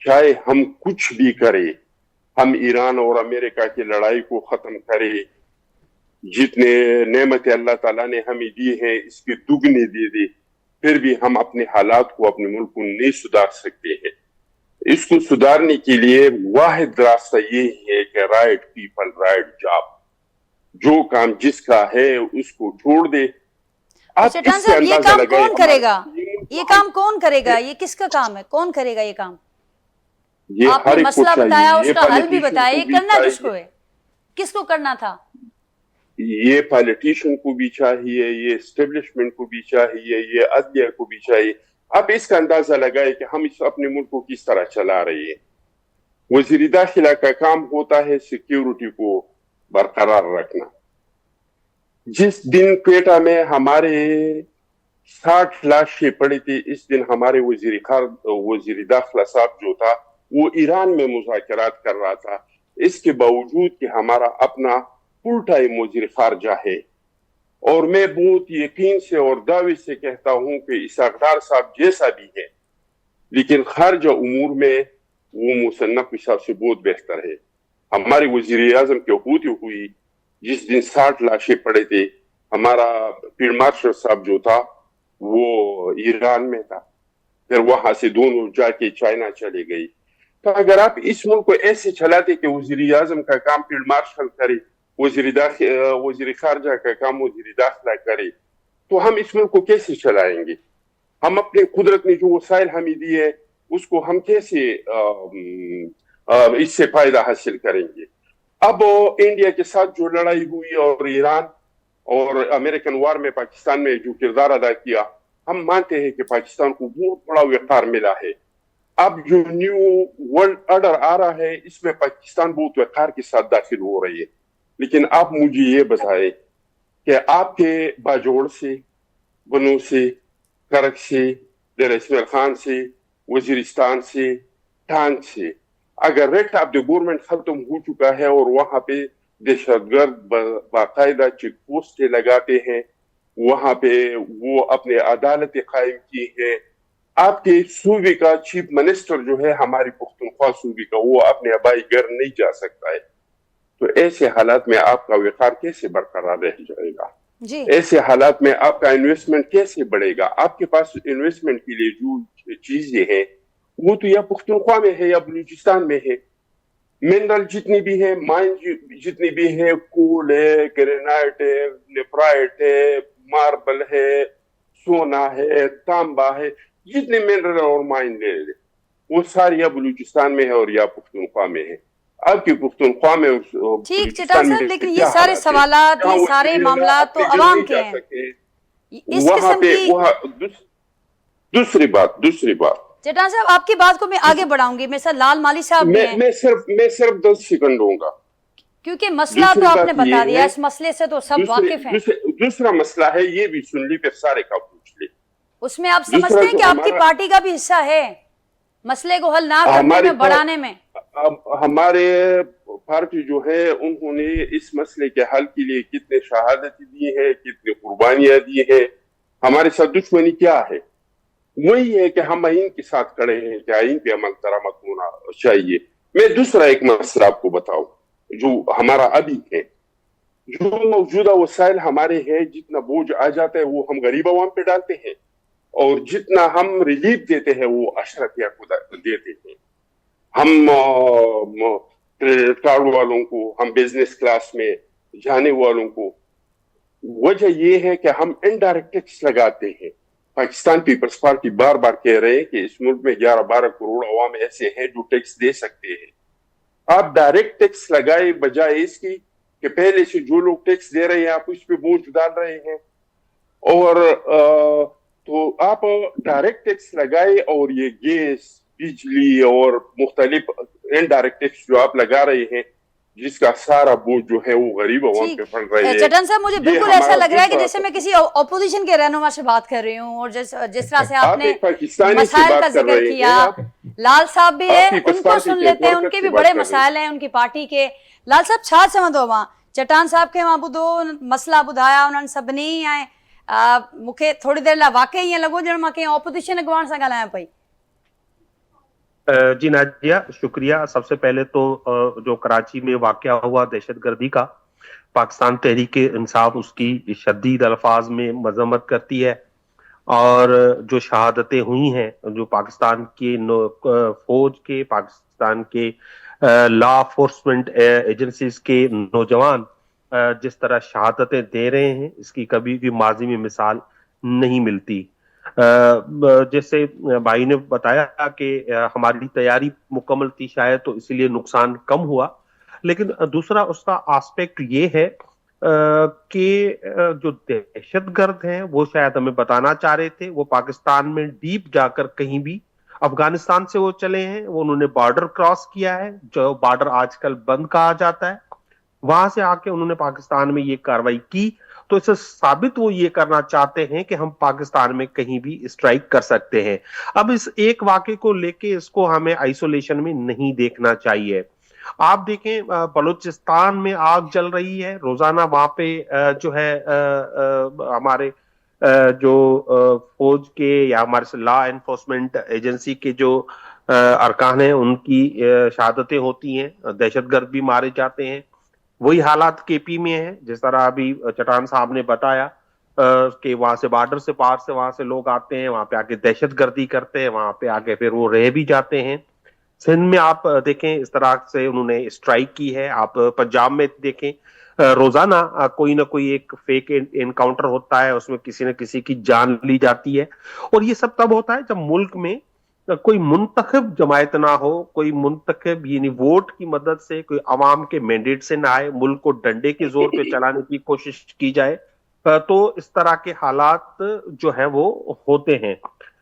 چاہے ہم کچھ بھی کریں، ہم ایران اور امریکہ کی لڑائی کو ختم کریں، جتنے نعمت اللہ تعالیٰ نے ہمیں دی ہیں اس کے دگنے دے دے، پھر بھی ہم اپنے حالات کو، اپنے ملک کو نہیں سدھار سکتے ہیں. اس کو سدھارنے کے لیے واحد راستہ یہ ہے کہ رائٹ پیپل رائٹ جاب. جو کام جس کا ہے اس کو چھوڑ دے. چٹان صاحب، یہ کام کون کرے گا؟ یہ کام کون کرے گا؟ یہ کس کا کام ہے؟ کون کرے گا یہ کام؟ آپ نے مسئلہ بتایا، اس کا حل بھی بتایا، یہ کرنا کس کو ہے؟ کس کو کرنا تھا؟ یہ پالیٹیشین کو بھی چاہیے, یہ اسٹیبلشمنٹ کو بھی چاہیے, یہ عدلیہ کو بھی چاہیے. آپ اس کا اندازہ لگائے کہ ہم اپنے ملک کو کس طرح چلا رہے ہیں. وزیر داخلہ کا کام ہوتا ہے سیکیورٹی کو برقرار رکھنا. جس دن کوئٹہ میں ہمارے 60 لاشیں پڑی تھی, اس دن ہمارے وزیر داخلہ صاحب جو تھا وہ ایران میں مذاکرات کر رہا تھا. اس کے باوجود کہ ہمارا اپنا فل ٹائم وزیر خارجہ ہے, اور میں بہت یقین سے اور دعوے سے کہتا ہوں کہ اسحاق ڈار صاحب جیسا بھی ہے لیکن خارجہ امور میں وہ مصنف صاحب سے بہت بہتر ہے. ہمارے وزیر اعظم کی ہوتی ہوئی جس دن 60 لاشیں پڑے تھے, ہمارا فیلڈ مارشل صاحب جو تھا وہ ایران میں تھا, پھر وہاں سے دونوں جا کے چائنا چلے گئی. تو اگر آپ اس ملک کو ایسے چلاتے کہ وزیر اعظم کا کام فیلڈ مارشل کرے, وزیر خارجہ کا کام وزیر داخلہ کرے, تو ہم اس ملک کو کیسے چلائیں گے؟ ہم اپنے قدرت نے جو وسائل ہمیں دیے اس کو ہم کیسے اس سے فائدہ حاصل کریں گے؟ اب انڈیا کے ساتھ جو لڑائی ہوئی اور ایران اور امریکن وار میں پاکستان میں جو کردار ادا کیا, ہم مانتے ہیں کہ پاکستان کو بہت بڑا وقار ملا ہے. اب جو نیو ورلڈ آرڈر آ رہا ہے اس میں پاکستان بہت وقار کے ساتھ داخل ہو رہی ہے. لیکن آپ مجھے یہ بتائیں کہ آپ کے باجوڑ سے, بنو سے, کرک سے, دیر اسماعیل خان سے, وزیرستان سے, ٹانگ سے, اگر ریٹ آف دی گورنمنٹ ختم ہو چکا ہے اور وہاں پہ دہشت گرد باقاعدہ چیک پوسٹیں لگاتے ہیں, وہاں پہ وہ اپنے عدالتیں قائم کی ہیں, آپ کے صوبے کا چیف منسٹر جو ہے ہماری پختونخوا صوبے کا, وہ اپنے آبائی گھر نہیں جا سکتا ہے. تو ایسے حالات میں آپ کا وقار کیسے برقرار رہ جائے گا؟ جی ایسے حالات میں آپ کا انویسٹمنٹ کیسے بڑھے گا؟ آپ کے پاس انویسٹمنٹ کے لیے جو چیزیں ہیں وہ تو یا پختونخوا میں ہے یا بلوچستان میں ہے. منرل جتنی بھی ہے, مائن جتنی بھی ہے, کول ہے, گرینائٹ ہے, نیپرائٹ ہے, ماربل ہے, سونا ہے, تانبا ہے, جتنے منرل اور مائن لے لے وہ ساری یا بلوچستان میں ہے اور یا پختونخوا میں ہے. آپ کی پختونخوا میں ٹھیک چٹان صاحب, لیکن یہ سارے سوالات, یہ سارے معاملات تو عوام کے ہیں. اس قسم کی دوسری بات چٹان صاحب, آپ کی بات کو میں آگے بڑھاؤں گی. میں سر لال مالی صاحب بھی ہیں. میں صرف 10 سیکنڈ دوں گا کیونکہ مسئلہ تو آپ نے بتا دیا, اس مسئلے سے تو سب واقف ہیں. دوسرا مسئلہ ہے, یہ بھی سن لی پھر سارے کا پوچھ لے. اس میں آپ سمجھتے ہیں کہ آپ کی پارٹی کا بھی حصہ ہے مسئلے کو حل نہ کرنے میں, بڑھانے میں؟ ہمارے پارٹی جو ہے انہوں نے اس مسئلے کے حل کے لیے کتنے شہادتیں دی ہیں, کتنے قربانیاں دی ہیں. ہمارے ساتھ دشمنی کیا ہے؟ وہی ہے کہ ہم آئین کے ساتھ کھڑے ہیں کہ آئین پہ عمل درآمد ہونا چاہیے. میں دوسرا ایک مسئلہ آپ کو بتاؤں جو ہمارا ابھی ہے. جو موجودہ وسائل ہمارے ہیں, جتنا بوجھ آ جاتا ہے وہ ہم غریب عوام پہ ڈالتے ہیں, اور جتنا ہم ریلیف دیتے ہیں وہ اشرفیہ کو دیتے ہیں. ہم کارڈ والوں کو, ہم بزنس کلاس میں جانے والوں کو. وجہ یہ ہے کہ ہم انڈائریکٹ ٹیکس لگاتے ہیں. پاکستان پیپلز پارٹی بار بار کہہ رہے ہیں کہ اس ملک میں 11-12 کروڑ عوام ایسے ہیں جو ٹیکس دے سکتے ہیں. آپ ڈائریکٹ ٹیکس لگائے بجائے اس کی کہ پہلے سے جو لوگ ٹیکس دے رہے ہیں آپ اس پہ بوجھ ڈال رہے ہیں. اور تو آپ ڈائریکٹ ٹیکس لگائے, اور یہ گیس, بجلی اور مختلف انڈائریکٹ ٹیکس جو آپ لگا رہے ہیں جس کا سارا بوجھ جو ہے وہ غریب عوام پہ پڑ رہے ہیں. چٹن صاحب, مجھے بالکل ایسا لگ رہا ہے کہ جیسے میں کسی اپوزیشن کے رہنما سے بات کر رہی ہوں, اور جس طرح سے آپ نے مسائل کا ذکر کیا. لال صاحب بھی ہے, ان کو سن لیتے ہیں, ان کے بھی بڑے مسائل ہیں ان کی پارٹی کے. لال صاحب چھا سمجھو وہاں چٹان صاحب کے وہاں بدھو مسئلہ بدھایا انہوں سب نہیں آئے. مجھے تھوڑی دیر لا واقعی یہ لگو جن میں کہیں اپوزیشن اگوان سے گالایا پئی. جی ناجیہ, شکریہ. سب سے پہلے تو جو کراچی میں واقعہ ہوا دہشت گردی کا, پاکستان تحریک انصاف اس کی شدید الفاظ میں مذمت کرتی ہے, اور جو شہادتیں ہوئی ہیں, جو پاکستان کے فوج کے, پاکستان کے لا انفورسمنٹ ایجنسیز کے نوجوان جس طرح شہادتیں دے رہے ہیں, اس کی کبھی بھی ماضی میں مثال نہیں ملتی. جیسے بھائی نے بتایا کہ ہماری تیاری مکمل تھی شاید, تو اسی لیے نقصان کم ہوا. لیکن دوسرا اس کا آسپیکٹ یہ ہے کہ جو دہشت گرد ہیں وہ شاید ہمیں بتانا چاہ رہے تھے، وہ پاکستان میں ڈیپ جا کر کہیں بھی، افغانستان سے وہ چلے ہیں، وہ انہوں نے بارڈر کراس کیا ہے، جو بارڈر آج کل بند کہا جاتا ہے، وہاں سے آ کے انہوں نے پاکستان میں یہ کاروائی کی، تو اس سے ثابت وہ یہ کرنا چاہتے ہیں کہ ہم پاکستان میں کہیں بھی اسٹرائک کر سکتے ہیں۔ اب اس ایک واقعے کو لے کے اس کو ہمیں آئسولیشن میں نہیں دیکھنا چاہیے۔ آپ دیکھیں بلوچستان میں آگ جل رہی ہے روزانہ، وہاں پہ جو ہے ہمارے جو فوج کے یا ہمارے لا انفورسمنٹ ایجنسی کے جو ارکان ہیں ان کی شہادتیں ہوتی ہیں، دہشت گرد بھی مارے جاتے ہیں۔ وہی حالات کے پی میں ہیں، جس طرح ابھی چٹان صاحب نے بتایا کہ وہاں سے بارڈر سے پار سے وہاں سے لوگ آتے ہیں، وہاں پہ آ کے دہشت گردی کرتے ہیں، وہاں پہ آ کے پھر وہ رہ بھی جاتے ہیں۔ سندھ میں آپ دیکھیں اس طرح سے انہوں نے اسٹرائک کی ہے، آپ پنجاب میں دیکھیں روزانہ کوئی نہ کوئی ایک فیک انکاؤنٹر ہوتا ہے، اس میں کسی نہ کسی کی جان لی جاتی ہے، اور یہ سب تب ہوتا ہے جب ملک میں کوئی منتخب جماعت نہ ہو، کوئی منتخب یعنی ووٹ کی مدد سے، کوئی عوام کے مینڈیٹ سے نہ آئے، ملک کو ڈنڈے کے زور پہ چلانے کی کوشش کی جائے، تو اس طرح کے حالات جو ہیں وہ ہوتے ہیں۔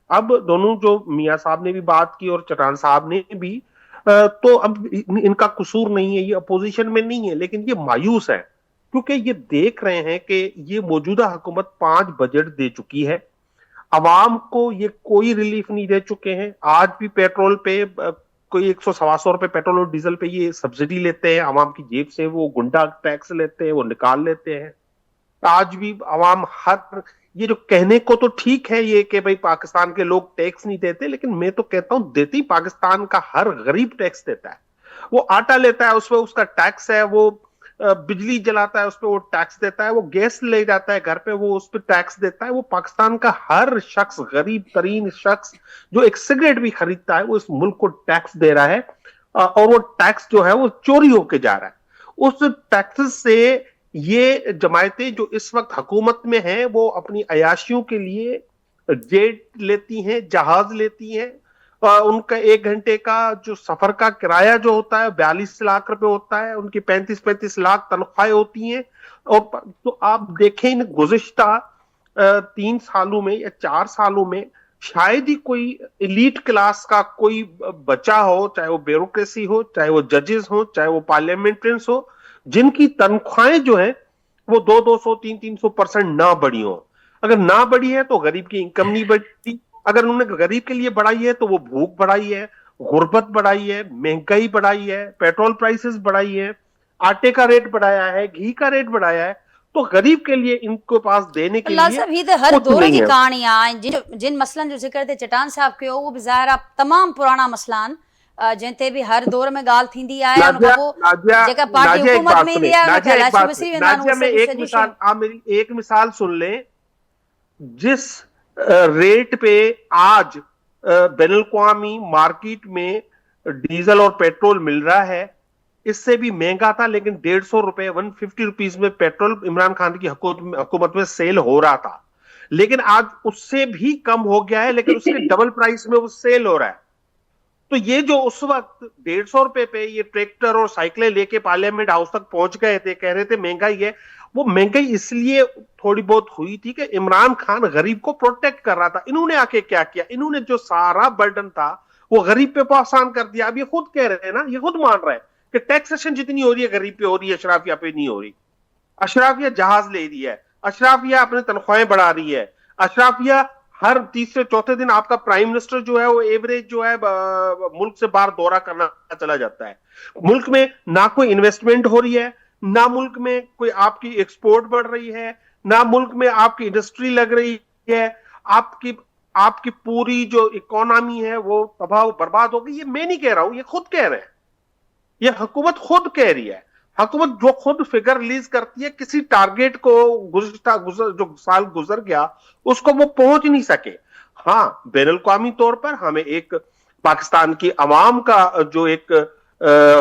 اب دونوں جو میاں صاحب نے بھی بات کی اور چٹان صاحب نے بھی، تو اب ان کا قصور نہیں ہے، یہ اپوزیشن میں نہیں ہے، لیکن یہ مایوس ہے کیونکہ یہ دیکھ رہے ہیں کہ یہ موجودہ حکومت 5 بجٹ دے چکی ہے، عوام کو یہ کوئی ریلیف نہیں دے چکے ہیں۔ آج بھی پیٹرول پہ کوئی 100-125 روپے پیٹرول اور ڈیزل پہ یہ سبسڈی لیتے ہیں، عوام کی جیب سے وہ گنڈا ٹیکس لیتے ہیں، وہ نکال لیتے ہیں۔ آج بھی عوام یہ جو کہنے کو تو ٹھیک ہے یہ کہ بھائی پاکستان کے لوگ ٹیکس نہیں دیتے، لیکن میں تو کہتا ہوں دیتی پاکستان کا ہر غریب ٹیکس دیتا ہے۔ وہ آٹا لیتا ہے اس پہ اس کا ٹیکس ہے، وہ بجلی جلاتا ہے اس پہ وہ ٹیکس دیتا ہے، وہ گیس لے جاتا ہے گھر پہ وہ اس پہ ٹیکس دیتا ہے۔ وہ پاکستان کا ہر شخص، غریب ترین شخص جو ایک سگریٹ بھی خریدتا ہے، وہ اس ملک کو ٹیکس دے رہا ہے، اور وہ ٹیکس جو ہے وہ چوری ہو کے جا رہا ہے۔ اس ٹیکس سے یہ جماعتیں جو اس وقت حکومت میں ہیں وہ اپنی عیاشیوں کے لیے جیٹ لیتی ہیں، جہاز لیتی ہیں، ان کا 1 گھنٹے کا جو سفر کا کرایہ جو ہوتا ہے 42 لاکھ روپے ہوتا ہے، ان کی 35 لاکھ تنخواہیں ہوتی ہیں۔ اور تو آپ دیکھیں گزشتہ 3 سالوں میں یا 4 سالوں میں شاید ہی کوئی ایلیٹ کلاس کا کوئی بچہ ہو، چاہے وہ بیوروکریسی ہو، چاہے وہ ججز ہو، چاہے وہ پارلیمنٹرینس ہو، جن کی تنخواہیں جو ہیں وہ 200-300% نہ بڑھی ہوں۔ اگر نہ بڑھی ہے تو غریب کی انکم نہیں بڑھی، اگر انہوں نے غریب کے لیے بڑھائی ہے تو وہ بھوک بڑھائی ہے، غربت بڑھائی ہے، مہنگائی بڑھائی ہے، پیٹرول پرائسز بڑھائی ہے، آٹے کا ریٹ بڑھایا ہے، گھی کا ریٹ بڑھایا ہے، تو غریب کے لیے ان کے پاس دینے کے اللہ لیے صاحب یہ تو ہر کچھ دور نہیں کی ہے۔ کہانیاں آئیں جن مسئلن جو ذکر تھے چٹان صاحب کयो وہ بظاہر تمام پرانا مسئلان جن تے بھی ہر دور میں گال تھیندی آئے ان کو جگہ پارٹی ناجیہ ایک حکومت بات میں سنیں، بھی آئے ان کے ناجیہ ایک حالات بات بسری سنیں، ویندان ناجیہ میں ایک مثال، آپ میری ایک مثال سن لیں، جس ریٹ پہ آج بین الاقوامی مارکیٹ میں ڈیزل اور پیٹرول مل رہا ہے، اس سے بھی مہنگا تھا، لیکن 150 روپے 150 روپیز میں پیٹرول عمران خان کی حکومت میں سیل ہو رہا تھا، لیکن آج اس سے بھی کم ہو گیا ہے، لیکن اس کے ڈبل پرائس میں وہ سیل ہو رہا ہے۔ تو یہ جو اس وقت 150 روپے پہ یہ ٹریکٹر اور سائیکلیں لے کے پارلیمنٹ ہاؤس تک پہنچ گئے تھے، کہہ رہے تھے مہنگائی ہے، وہ مہنگائی اس لیے تھوڑی بہت ہوئی تھی کہ عمران خان غریب کو پروٹیکٹ کر رہا تھا۔ انہوں نے آ کے کیا کیا؟ انہوں نے جو سارا برڈن تھا وہ غریب پہ آسان کر دیا۔ اب یہ خود کہہ رہے ہیں نا، یہ خود مان رہے ہیں کہ ٹیکسیشن جتنی ہو رہی ہے غریب پہ ہو رہی ہے، اشرافیہ پہ نہیں ہو رہی۔ اشرافیہ جہاز لے رہی ہے، اشرافیہ اپنے تنخواہیں بڑھا رہی ہے، اشرافیہ ہر تیسرے چوتھے دن آپ کا پرائم منسٹر جو ہے وہ ایوریج جو ہے ملک سے باہر دورہ کرنا چلا جاتا ہے۔ ملک میں نہ کوئی انویسٹمنٹ ہو رہی ہے، نہ ملک میں کوئی آپ کی ایکسپورٹ بڑھ رہی ہے، نہ ملک میں آپ کی انڈسٹری لگ رہی ہے، آپ کی پوری جو اکانومی ہے وہ تباہ و برباد ہو گئی۔ یہ میں نہیں کہہ رہا ہوں، یہ خود کہہ رہے ہیں، یہ حکومت خود کہہ رہی ہے۔ حکومت جو خود فگر ریلیز کرتی ہے کسی ٹارگیٹ کو، جو سال گزر گیا اس کو وہ پہنچ نہیں سکے۔ ہاں بین الاقوامی طور پر ہمیں ایک پاکستان کی عوام کا جو ایک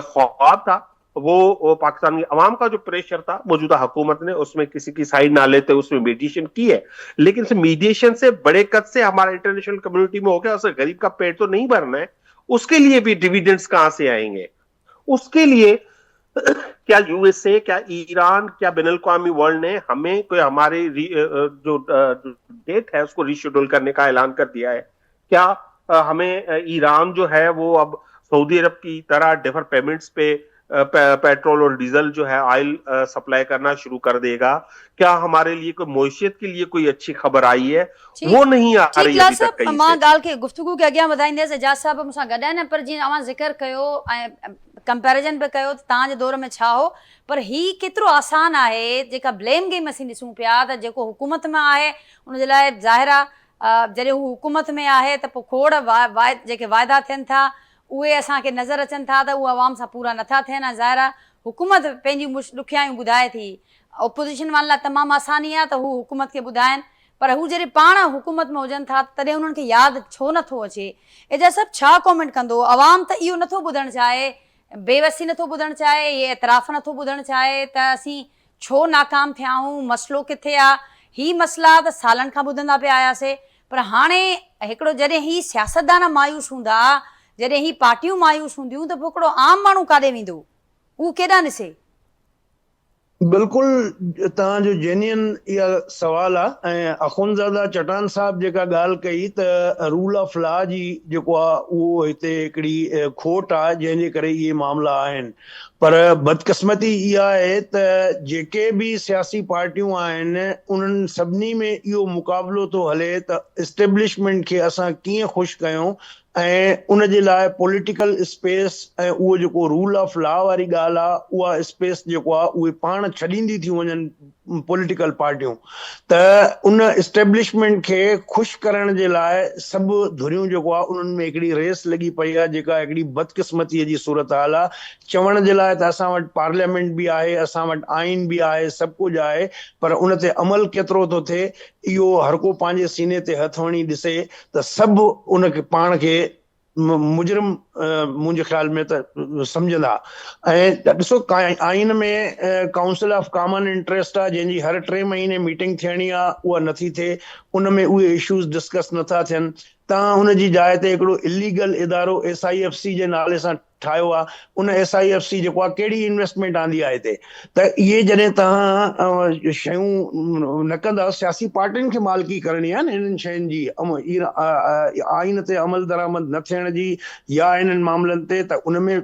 خواب تھا، وہ پاکستان کی عوام کا جو پریشر تھا، موجودہ حکومت نے اس میں کسی کی سائیڈ نہ لیتے اس میں میڈیشن کی ہے، لیکن اس میڈیشن سے بڑے قد سے ہمارا انٹرنیشنل کمیونٹی میں ہو گیا، اسے غریب کا پیٹ تو نہیں بھرنا ہے، اس کے لیے بھی ڈیویڈنڈز کہاں سے آئیں گے؟ اس کے لیے क्या यूएसए, क्या ईरान, क्या बैनुल अक़वामी वर्ल्ड ने हमें कोई हमारे जो डेट है उसको रीशेड्यूल करने का ऐलान कर दिया है? क्या हमें ईरान जो है वो अब सऊदी अरब की तरह डिफर पेमेंट्स पे पेट्रोल और डीजल जो है ऑयल सप्लाई करना शुरू कर देगा? क्या हमारे लिए कोई मईशत के लिए कोई अच्छी खबर आई है? वो नहीं आ रही अभी तक कहीं मां से। ॻाल्हि खे गुफ़्तगू खे अॻियां वधाईंदसि। एजाज साहब मूंसां गॾु आहिनि, पर जीअं तव्हां ज़िक्र कयो ऐं कंपेरिजन बि कयो त तव्हांजे दौर में छा हो, पर ही केतिरो आसान आहे जेका ब्लेम गेम असीं ॾिसूं पिया त जेको हुकूमत में आहे उनजे लाइ ज़ाहिर आहे जॾहिं हू हुकूमत में आहे त पोइ खोड़ जेके वाइदा थियनि था उहे असांखे नज़र अचनि था त उहे आवाम सां पूरा नथा थियनि। ऐं ज़ाहिर आहे हुकूमत पंहिंजी ॾुखियायूं ॿुधाए थी, ओपोज़िशन वारनि लाइ तमामु आसानी आहे त हू हुकूमत खे ॿुधाइनि, पर हू जॾहिं पाण हुकूमत में हुजनि था तॾहिं उन्हनि खे यादि छो नथो अचे? एजाज साहब छा कॉमेंट कंदो? अवाम त इहो नथो ॿुधणु चाहे, बेवसी नथो ॿुधणु चाहे, इहे एतिराफ़ नथो ॿुधणु चाहे त असीं छो नाकाम थिया आहियूं, मसइलो किथे आहे? ही मसइला त सालनि खां ॿुधंदा पिया आयासीं, पर हाणे हिकिड़ो जॾहिं ही सियासतदान मायूस हूंदा, जॾहिं ही पार्टियूं मायूस हूंदियूं त पोइ हिकिड़ो आम माण्हू काॾे वेंदो? हू केॾां ॾिसे? बिल्कुलु तव्हांजो जेन्युइन इहा सवाल आहे। ऐं अख़ुनज़ादा चटान साहब जेका ॻाल्हि कई त रूल ऑफ लॉ जी जेको आहे उहो हिते हिकिड़ी खोट आहे जंहिंजे करे इहे मामला आहिनि। पर बदकिस्मती इहा आहे त जेके बि सियासी पार्टियूं आहिनि उन्हनि सभिनी में इहो मुक़ाबिलो थो हले त इस्टेब्लिशमेंट खे असां कीअं ख़ुशि कयूं, ऐं उन जे लाइ पॉलिटिकल स्पेस ऐं उहो जेको रूल ऑफ लॉ वारी ॻाल्हि आहे उहा स्पेस जेको आहे उहे पाण छॾींदी थियूं वञनि पॉलिटिकल पार्टियूं। त उन इस्टेब्लिशमेंट खे ख़ुशि करण जे लाइ सभु धुरियूं जेको आहे उन्हनि में हिकिड़ी रेस लॻी पई आहे, जेका हिकिड़ी बदकिस्मतीअ जी सूरत हाल आहे। चवण जे लाइ त असां वटि पार्लियामेंट बि आहे, असां वटि आइन बि आहे, सभु कुझु आहे, पर उन ते अमल केतिरो थो थिए इहो हर को पंहिंजे सीने ते हथु हणी ॾिसे त सभु उनखे पाण खे मुजरिम मुंहिंजे ख़्याल में त सम्झंदा। ऐं ॾिसो आइन में काउंसिल ऑफ कॉमन इंटरेस्ट आहे जंहिंजी हर 3 महीने मीटिंग थियणी आहे, उहा नथी थिए, उन में उहे इश्यूज़ डिस्कस नथा थियनि। तव्हां हुनजी जाइ ते हिकिड़ो इलीगल इदारो SIFC जे नाले सां ठाहियो आहे, उन SIFC जेको आहे कहिड़ी इन्वेस्टमेंट आंदी आहे हिते? त इहे जॾहिं तव्हां शयूं न कंदा, सियासी पार्टियुनि खे मालिकी करणी आहे न इन्हनि शयुनि जी, आइन ते अमल दरामद न थियण जी या इन्हनि मामलनि ते, त उन में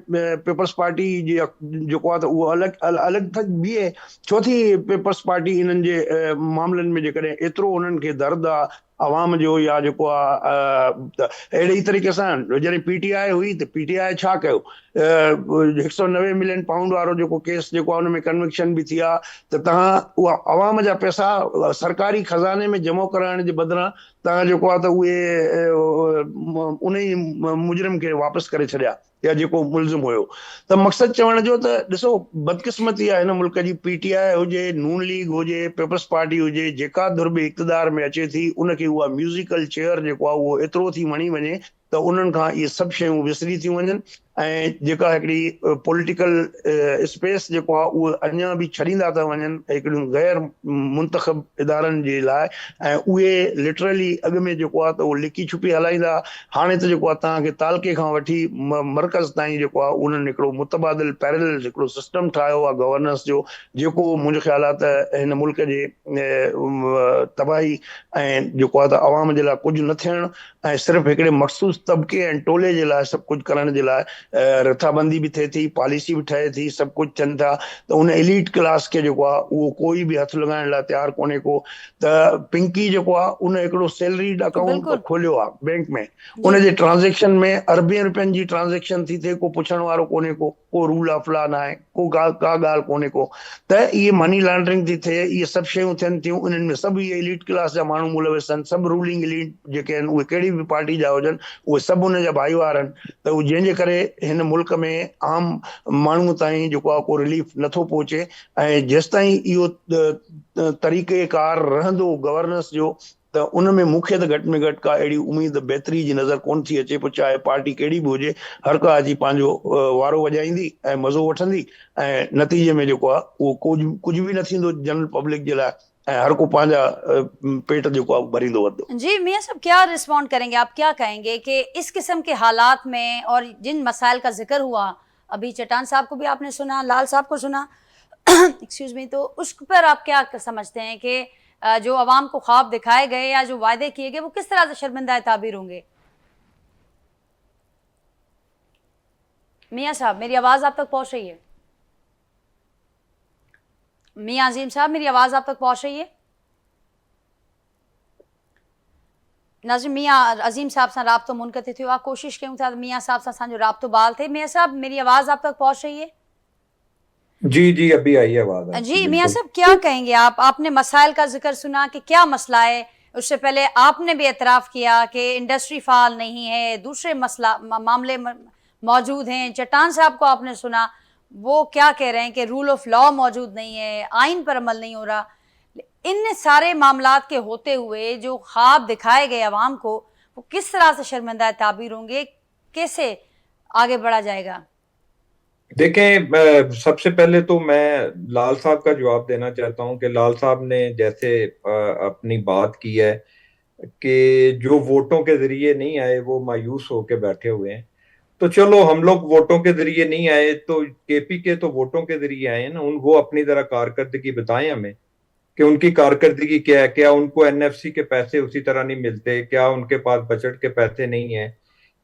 पीपल्स पार्टी जेको आहे त उहो अलॻि थी बीहे। छो थी पीपल्स पार्टी इन्हनि जे मामलनि में जेकॾहिं एतिरो उन्हनि खे दर्द आहे अवाम जो या जेको आहे, अहिड़े ई तरीक़े सां जॾहिं PTI हुई त PTI छा कयो? 190 मिलियन पाउंड वारो जेको केस जेको आहे उन में कन्विक्शन बि थी आहे, त तव्हां उहा अवाम जा पैसा सरकारी खज़ाने में जमो कराइण जे बदिरां तव्हां जेको आहे त उहे उन ई मुजरिम खे वापसि करे छॾिया या जेको मुलज़िम हुयो। त मक़सदु चवण जो त ॾिसो बदकिस्मती आहे हिन मुल्क जी, PTI हुजे, नून लीग हुजे, पीपल्स पार्टी हुजे, जेका धुर बि इक़्तिदार में अचे थी उनखे उहा म्यूज़िकल चेयर जेको आहे उहो एतिरो थी वणी वञे त उन्हनि खां इहे सभु शयूं विसरी थियूं वञनि, ऐं जेका हिकिड़ी पॉलिटिकल स्पेस जेको आहे उहो अञा बि छॾींदा था वञनि हिकिड़ियूं गैर मुंतखब इदारनि जे लाइ, ऐं उहे लिटरली अॻु में जेको आहे त उहो लिकी छुपी हलाईंदा। हाणे त जेको आहे तव्हांखे तालके खां वठी मरकज़ ताईं जेको आहे उन्हनि हिकिड़ो मुतबादिल पैरेलल हिकिड़ो सिस्टम ठाहियो आहे गवर्नेंस जो, जेको मुंहिंजो ख़्याल आहे त हिन मुल्क जे तबाही ऐं जेको आहे त अवाम जे लाइ कुझु न थियणु ऐं सिर्फ़ु हिकिड़े मख़सूस तबिके ऐं टोले जे लाइ सभु कुझु करण जे लाइ रिथाबंदी बि थिए थी, पॉलिसी बि ठहे थी, सभु कुझु थियनि था। त उन एलीट क्लास खे जेको आहे उहो कोई बि हथु लॻाइण लाइ तयारु कोन्हे को। त पिंकी जेको आहे उन हिकिड़ो सैलरीड अकाउंट खोलियो आहे बैंक में, उन जे ट्रांज़ेक्शन में अरबे रुपयनि जी ट्रांज़ेक्शन थी थिए, को पुछण वारो कोन्हे को रूल ऑफ लॉ न आहे, को का ॻाल्हि कोन्हे को। त इहे मनी लॉन्ड्रिंग थी थिए, इहे सभु शयूं थियनि थियूं, उन्हनि में सभु इहे एलीट क्लास जा माण्हू मुलविस आहिनि, सभु रूलिंग एलीट जेके आहिनि उहे कहिड़ी बि पार्टी जा हुजनि उहे सभु उन जा भाईवार आहिनि। त उहे जंहिंजे करे हिन मुल्क में आम माण्हू ताईं जेको आहे को रिलीफ नथो पहुचे, ऐं जेसि ताईं इहो तरीक़ेकार रहंदो गवर्नेंस जो त उन में मूंखे त घटि में घटि का अहिड़ी उमेद बहितरी जी नज़र कोन थी अचे, पोइ चाहे पार्टी कहिड़ी बि हुजे, हर का अची पंहिंजो वारो वॼाईंदी ऐं मज़ो वठंदी, ऐं नतीजे में जेको आहे उहो कुझु बि न थींदो जनरल पब्लिक जे लाइ, हर को पांजा पेट जो भरींदो वधो। जी मियां साहब क्या रिस्पॉन्ड करेंगे, आप क्या कहेंगे कि इस किस्म के हालात में और जिन मसाइल का जिक्र हुआ ابھی چٹان صاحب کو بھی آپ نے سنا, لال صاحب کو سنا, ایکسکیوز می, تو اس پر آپ کیا سمجھتے ہیں کہ جو عوام کو خواب دکھائے گئے یا جو وعدے کیے گئے وہ کس طرح سے شرمندہ تعبیر ہوں گے؟ میاں صاحب میری آواز آپ تک پہنچ رہی ہے؟ میاں عظیم صاحب میری آواز آپ تک پہنچ رہی ہے؟ ناظرین میاں عظیم صاحب سے رابطہ منقطع تھے, آپ کوشش کروں تھا میاں صاحب سے جو رابطہ بال تھے. میاں صاحب میری آواز آپ تک پہنچ رہی ہے؟ جی ابھی آئی آواز. جی میاں صاحب کیا کہیں گے آپ نے مسائل کا ذکر سنا کہ کیا مسئلہ ہے, اس سے پہلے آپ نے بھی اعتراف کیا کہ انڈسٹری فعال نہیں ہے, دوسرے معاملے موجود ہیں. چٹان صاحب کو آپ نے سنا, وہ کیا کہہ رہے ہیں کہ رول آف لا موجود نہیں ہے, آئین پر عمل نہیں ہو رہا. ان سارے معاملات کے ہوتے ہوئے جو خواب دکھائے گئے عوام کو وہ کس طرح سے شرمندہ تعبیر ہوں گے, کیسے آگے بڑھا جائے گا؟ دیکھیں سب سے پہلے تو میں لال صاحب کا جواب دینا چاہتا ہوں کہ لال صاحب نے جیسے اپنی بات کی ہے کہ جو ووٹوں کے ذریعے نہیں آئے وہ مایوس ہو کے بیٹھے ہوئے ہیں. تو چلو ہم لوگ ووٹوں کے ذریعے نہیں آئے تو کے پی کے تو ووٹوں کے ذریعے آئے ہیں نا, وہ اپنی ذرا کارکردگی بتائیں ہمیں کہ ان کی کارکردگی کیا ہے. کیا ان کو این ایف سی کے پیسے اسی طرح نہیں ملتے؟ کیا ان کے پاس بجٹ کے پیسے نہیں ہیں؟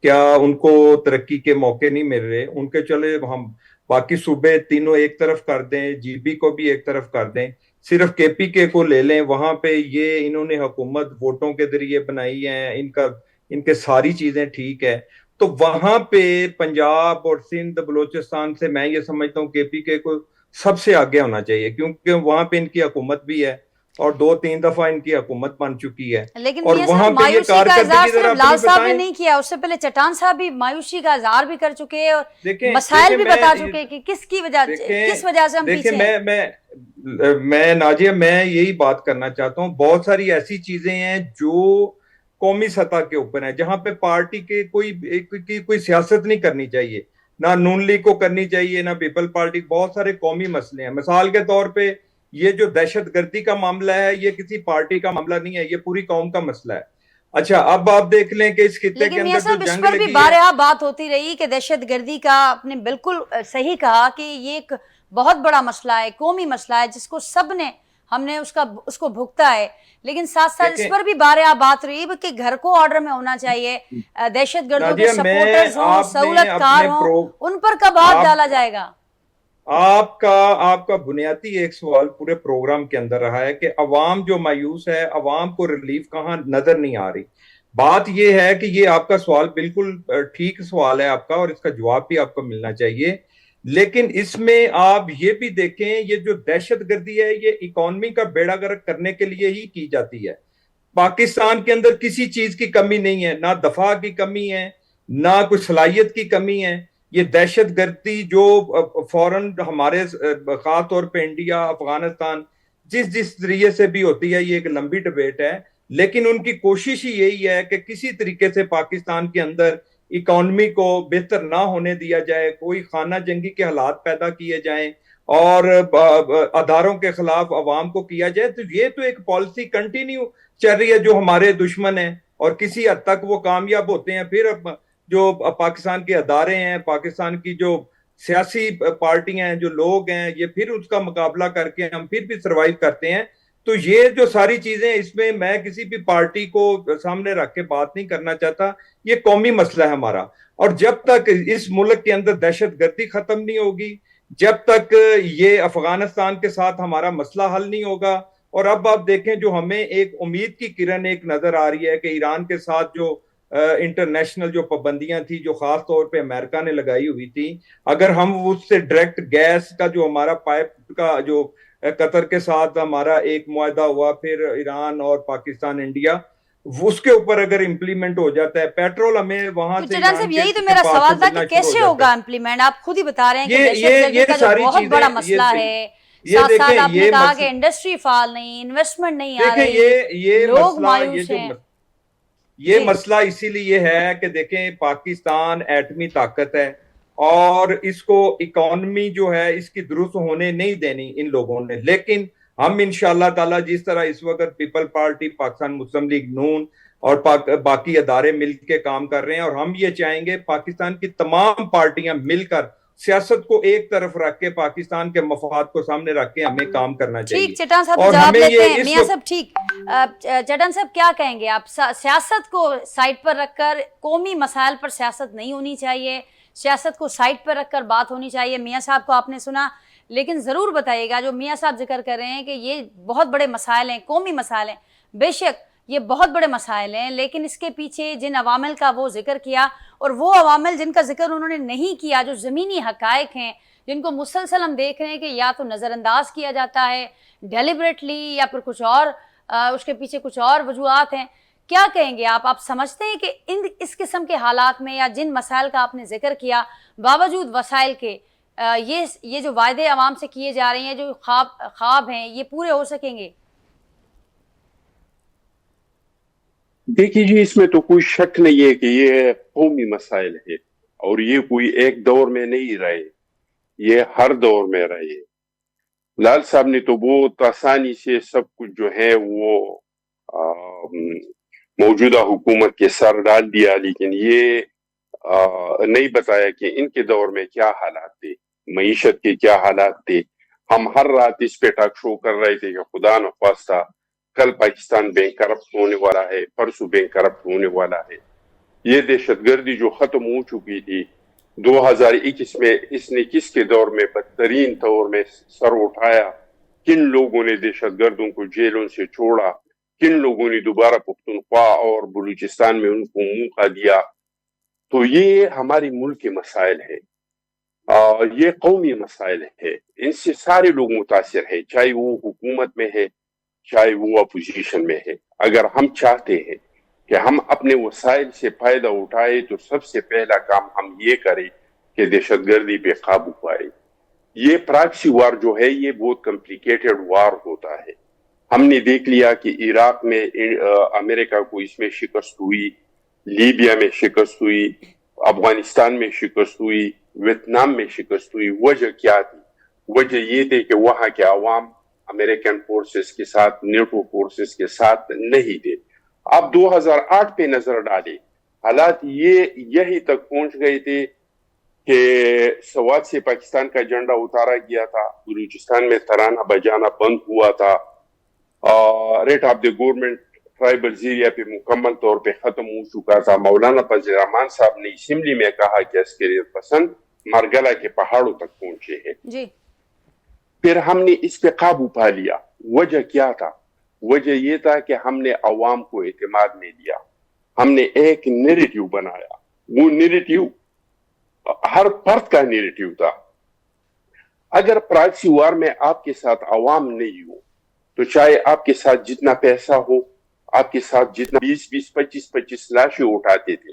کیا ان کو ترقی کے موقع نہیں مل رہے؟ ان کے چلے ہم باقی صوبے تینوں ایک طرف کر دیں, جی بی کو بھی ایک طرف کر دیں, صرف کے پی کے کو لے لیں. وہاں پہ یہ انہوں نے حکومت ووٹوں کے ذریعے بنائی ہے, ان کے ساری چیزیں ٹھیک ہے. تو وہاں پہ پنجاب اور سندھ بلوچستان سے میں یہ سمجھتا ہوں کے پی کے کو سب سے آگے ہونا چاہیے, کیونکہ وہاں پہ ان کی حکومت بھی ہے اور 2-3 دفعہ ان کی حکومت بن چکی ہے. لیکن اور وہاں پہ یہ کارکردگی ذرا اپنی لال صاحب نے بتائیں. نہیں کیا, اس سے پہلے چٹان صاحب بھی مایوسی کا اظہار بھی کر چکے اور مسائل بھی دیکھیں بتا چکے کہ کس وجہ سے ہم پیچھے ہیں. میں ناجیہ میں یہی بات کرنا چاہتا ہوں, بہت ساری ایسی چیزیں ہیں جو قومی سطح کے اوپر ہیں جہاں پہ پارٹی کے کوئی سیاست نہیں کرنی چاہیے, نہ نون لیگ کو کرنی چاہیے نہ پیپل پارٹی. بہت سارے قومی مسئلے ہیں. مثال کے طور پہ یہ جو دہشت گردی کا معاملہ ہے یہ کسی پارٹی کا معاملہ نہیں ہے, یہ پوری قوم کا مسئلہ ہے. اچھا اب آپ دیکھ لیں کہ اس خطے کے اندر جو جنگ لگی ہے, بارہا بات ہوتی رہی کہ دہشت گردی کا آپ نے بالکل صحیح کہا کہ یہ ایک بہت بڑا مسئلہ ہے, قومی مسئلہ ہے جس کو سب نے ہم نے اس کو بھگتا ہے. لیکن ساتھ ساتھ اس پر بھی بارہا بات رہی کہ گھر کو آرڈر میں ہونا چاہیے, دہشت گردوں کے سپورٹرز ہوں, سہولت کار ہوں, ان پر کب ہاتھ ڈالا جائے گا؟ آپ کا بنیادی ایک سوال پورے پروگرام کے اندر رہا ہے کہ عوام جو مایوس ہے, عوام کو ریلیف کہاں نظر نہیں آ رہی. بات یہ ہے کہ یہ آپ کا سوال بالکل ٹھیک سوال ہے آپ کا, اور اس کا جواب بھی آپ کو ملنا چاہیے. لیکن اس میں آپ یہ بھی دیکھیں یہ جو دہشت گردی ہے یہ اکانومی کا بیڑا گرک کرنے کے لیے ہی کی جاتی ہے. پاکستان کے اندر کسی چیز کی کمی نہیں ہے, نہ دفاع کی کمی ہے نہ کوئی صلاحیت کی کمی ہے. یہ دہشت گردی جو فوراً ہمارے خاص طور پہ انڈیا افغانستان جس ذریعے سے بھی ہوتی ہے, یہ ایک لمبی ڈبیٹ ہے, لیکن ان کی کوشش ہی یہی ہے کہ کسی طریقے سے پاکستان کے اندر اکانومی کو بہتر نہ ہونے دیا جائے, کوئی خانہ جنگی کے حالات پیدا کیے جائیں اور اداروں کے خلاف عوام کو کیا جائے. تو یہ تو ایک پالیسی کنٹینیو چل رہی ہے جو ہمارے دشمن ہیں, اور کسی حد تک وہ کامیاب ہوتے ہیں. پھر جو پاکستان کے ادارے ہیں, پاکستان کی جو سیاسی پارٹیاں ہیں, جو لوگ ہیں, یہ پھر اس کا مقابلہ کر کے ہم پھر بھی سروائیو کرتے ہیں. تو یہ جو ساری چیزیں اس میں کسی بھی پارٹی کو سامنے رکھ کے بات نہیں کرنا چاہتا, یہ قومی مسئلہ ہے ہمارا. اور جب تک اس ملک کے اندر دہشت گردی ختم نہیں ہوگی, جب تک یہ افغانستان کے ساتھ ہمارا مسئلہ حل نہیں ہوگا, اور اب آپ دیکھیں جو ہمیں ایک امید کی کرن ایک نظر آ رہی ہے کہ ایران کے ساتھ جو انٹرنیشنل جو پابندیاں تھی جو خاص طور پہ امریکہ نے لگائی ہوئی تھی, اگر ہم اس سے ڈائریکٹ گیس کا جو ہمارا پائپ کا جو قطر کے ساتھ ہمارا ایک معاہدہ ہوا, پھر ایران اور پاکستان انڈیا, اس کے اوپر اگر امپلیمنٹ ہو جاتا ہے پیٹرول ہمیں وہاں سے, یہی تو میرا سوال تھا کہ کیسے ہوگا امپلیمنٹ. آپ خود ہی بتا رہے ہیں کہ دہشت گردی کا جو بہت بڑا مسئلہ ہے, ساتھ ساتھ آپ نے کہا کہ انڈسٹری فعال نہیں, انویسٹمنٹ نہیں آ رہی, لوگ مایوس ہیں. یہ مسئلہ اسی لیے ہے کہ دیکھیں پاکستان ایٹمی طاقت ہے اور اس کو اکانومی جو ہے اس کی درست ہونے نہیں دینی ان لوگوں نے. لیکن ہم انشاءاللہ تعالی جس طرح اس وقت پیپل پارٹی, پاکستان مسلم لیگ نون اور باقی ادارے مل کے کام کر رہے ہیں, اور ہم یہ چاہیں گے پاکستان کی تمام پارٹیاں مل کر सियासत को एक तरफ रख के, पाकिस्तान के मफाद को सामने रख के हमें काम करना चाहिए। ठीक, चट्टान साहब और जवाब हमें लेते ये हैं। इस मियां वक्त- साहब ठीक, चट्टान साहब क्या कहेंगे आप? सियासत को साइड पर रखकर, कौमी मसाइल पर सियासत नहीं होनी चाहिए, सियासत को साइड पर रखकर बात होनी चाहिए। मियां साहब को आपने सुना, लेकिन ज़रूर बताइएगा, जो मियां साहब जिक्र कर रहे हैं कि ये बहुत बड़े मसाइल हैं, कौमी मसाइल हैं, बेशक ये बहुत बड़े मसाइल हैं, लेकिन इसके पीछे जिन अवामिल का वो जिक्र किया और वो अवामिल जिनका जिक्र उन्होंने नहीं किया, जो ज़मीनी हक़ाइक़ हैं, जिनको मुसलसल हम देख रहे हैं कि या तो नज़रअंदाज किया जाता है डेलिबरेटली या फिर कुछ और, उसके पीछे कुछ और वजूहात हैं। क्या कहेंगे आप समझते हैं कि इस किस्म के हालात में, या जिन मसाइल का आपने जिक्र किया, बावजूद वसाइल के ये जो वायदे आवाम से किए जा रहे हैं, जो ख्वाब हैं, ये पूरे हो सकेंगे? देखिए जी, इसमें तो कोई शक नहीं है कि ये कौमी मसाइल है और ये कोई एक दौर में नहीं रहे, ये हर दौर में रहे। लाल साहब ने तो बहुत आसानी से सब कुछ जो है वो मौजूदा हुकूमत के सर डाल दिया, लेकिन ये नहीं बताया कि इनके दौर में क्या हालात थे, मईशत के क्या हालात थे। हम हर रात इस पे टॉक शो कर रहे थे कि खुदा न खास्ता कल पाकिस्तान बैंक करप्ट होने वाला है, परसों बैंक करप्ट होने वाला है। ये दहशतगर्दी जो खत्म हो चुकी थी 2021 में, इसने किसके दौर में बदतरीन दौर में सर उठाया, किन लोगों ने दहशतगर्दों को जेलों से छोड़ा, किन लोगों ने दोबारा पुख्तनख्वा और बलूचिस्तान में उनको मौका दिया। तो ये हमारी मुल्क के मसाइल है, ये कौमी मसाइल है, इनसे सारे लोग मुतासिर है, चाहे वो हुकूमत में है चाहे वो अपोजिशन में है। अगर हम चाहते हैं कि हम अपने वसाइल से फायदा उठाए तो सबसे पहला काम हम ये करें कि दहशतगर्दी पे काबू पाए। ये प्रॉक्सी वार जो है ये बहुत कॉम्प्लिकेटेड वार होता है। हमने देख लिया कि इराक में अमेरिका को इसमें शिकस्त हुई, लीबिया में शिकस्त हुई, अफगानिस्तान में शिकस्त हुई, वियतनाम में शिकस्त हुई। वजह क्या थी? वजह ये थी कि वहां के अवाम अमेरिकन फोर्सेस के साथ, नेटो फोर्सेस के साथ नहीं थे। अब 2008 पे नजर डाले, हालात यही तक पहुंच गए थे कि सवात से पाकिस्तान का झंडा उतारा गया था, बलूचिस्तान में तराना बजाना बंद हुआ था, rate of the government tribal area पे मुकम्मल तौर पे खत्म हो चुका था। मौलाना फजल रहमान साहब ने असेंबली में कहा कि अस्करियत पसंद मारगला के पहाड़ों तक पहुंचे हैं जी। फिर हमने इस पे काबू पा लिया। वजह क्या था? वजह ये था कि हमने अवाम को एतमाद में लिया, हमने एक नैरेटिव बनाया। वो नैरेटिव हर फर्द का नैरेटिव था। अगर प्रॉक्सी वार में आपके साथ अवाम नहीं हो तो चाहे आपके साथ जितना पैसा हो, आपके साथ जितना 20-20, 25-25 लाशें उठाते थे,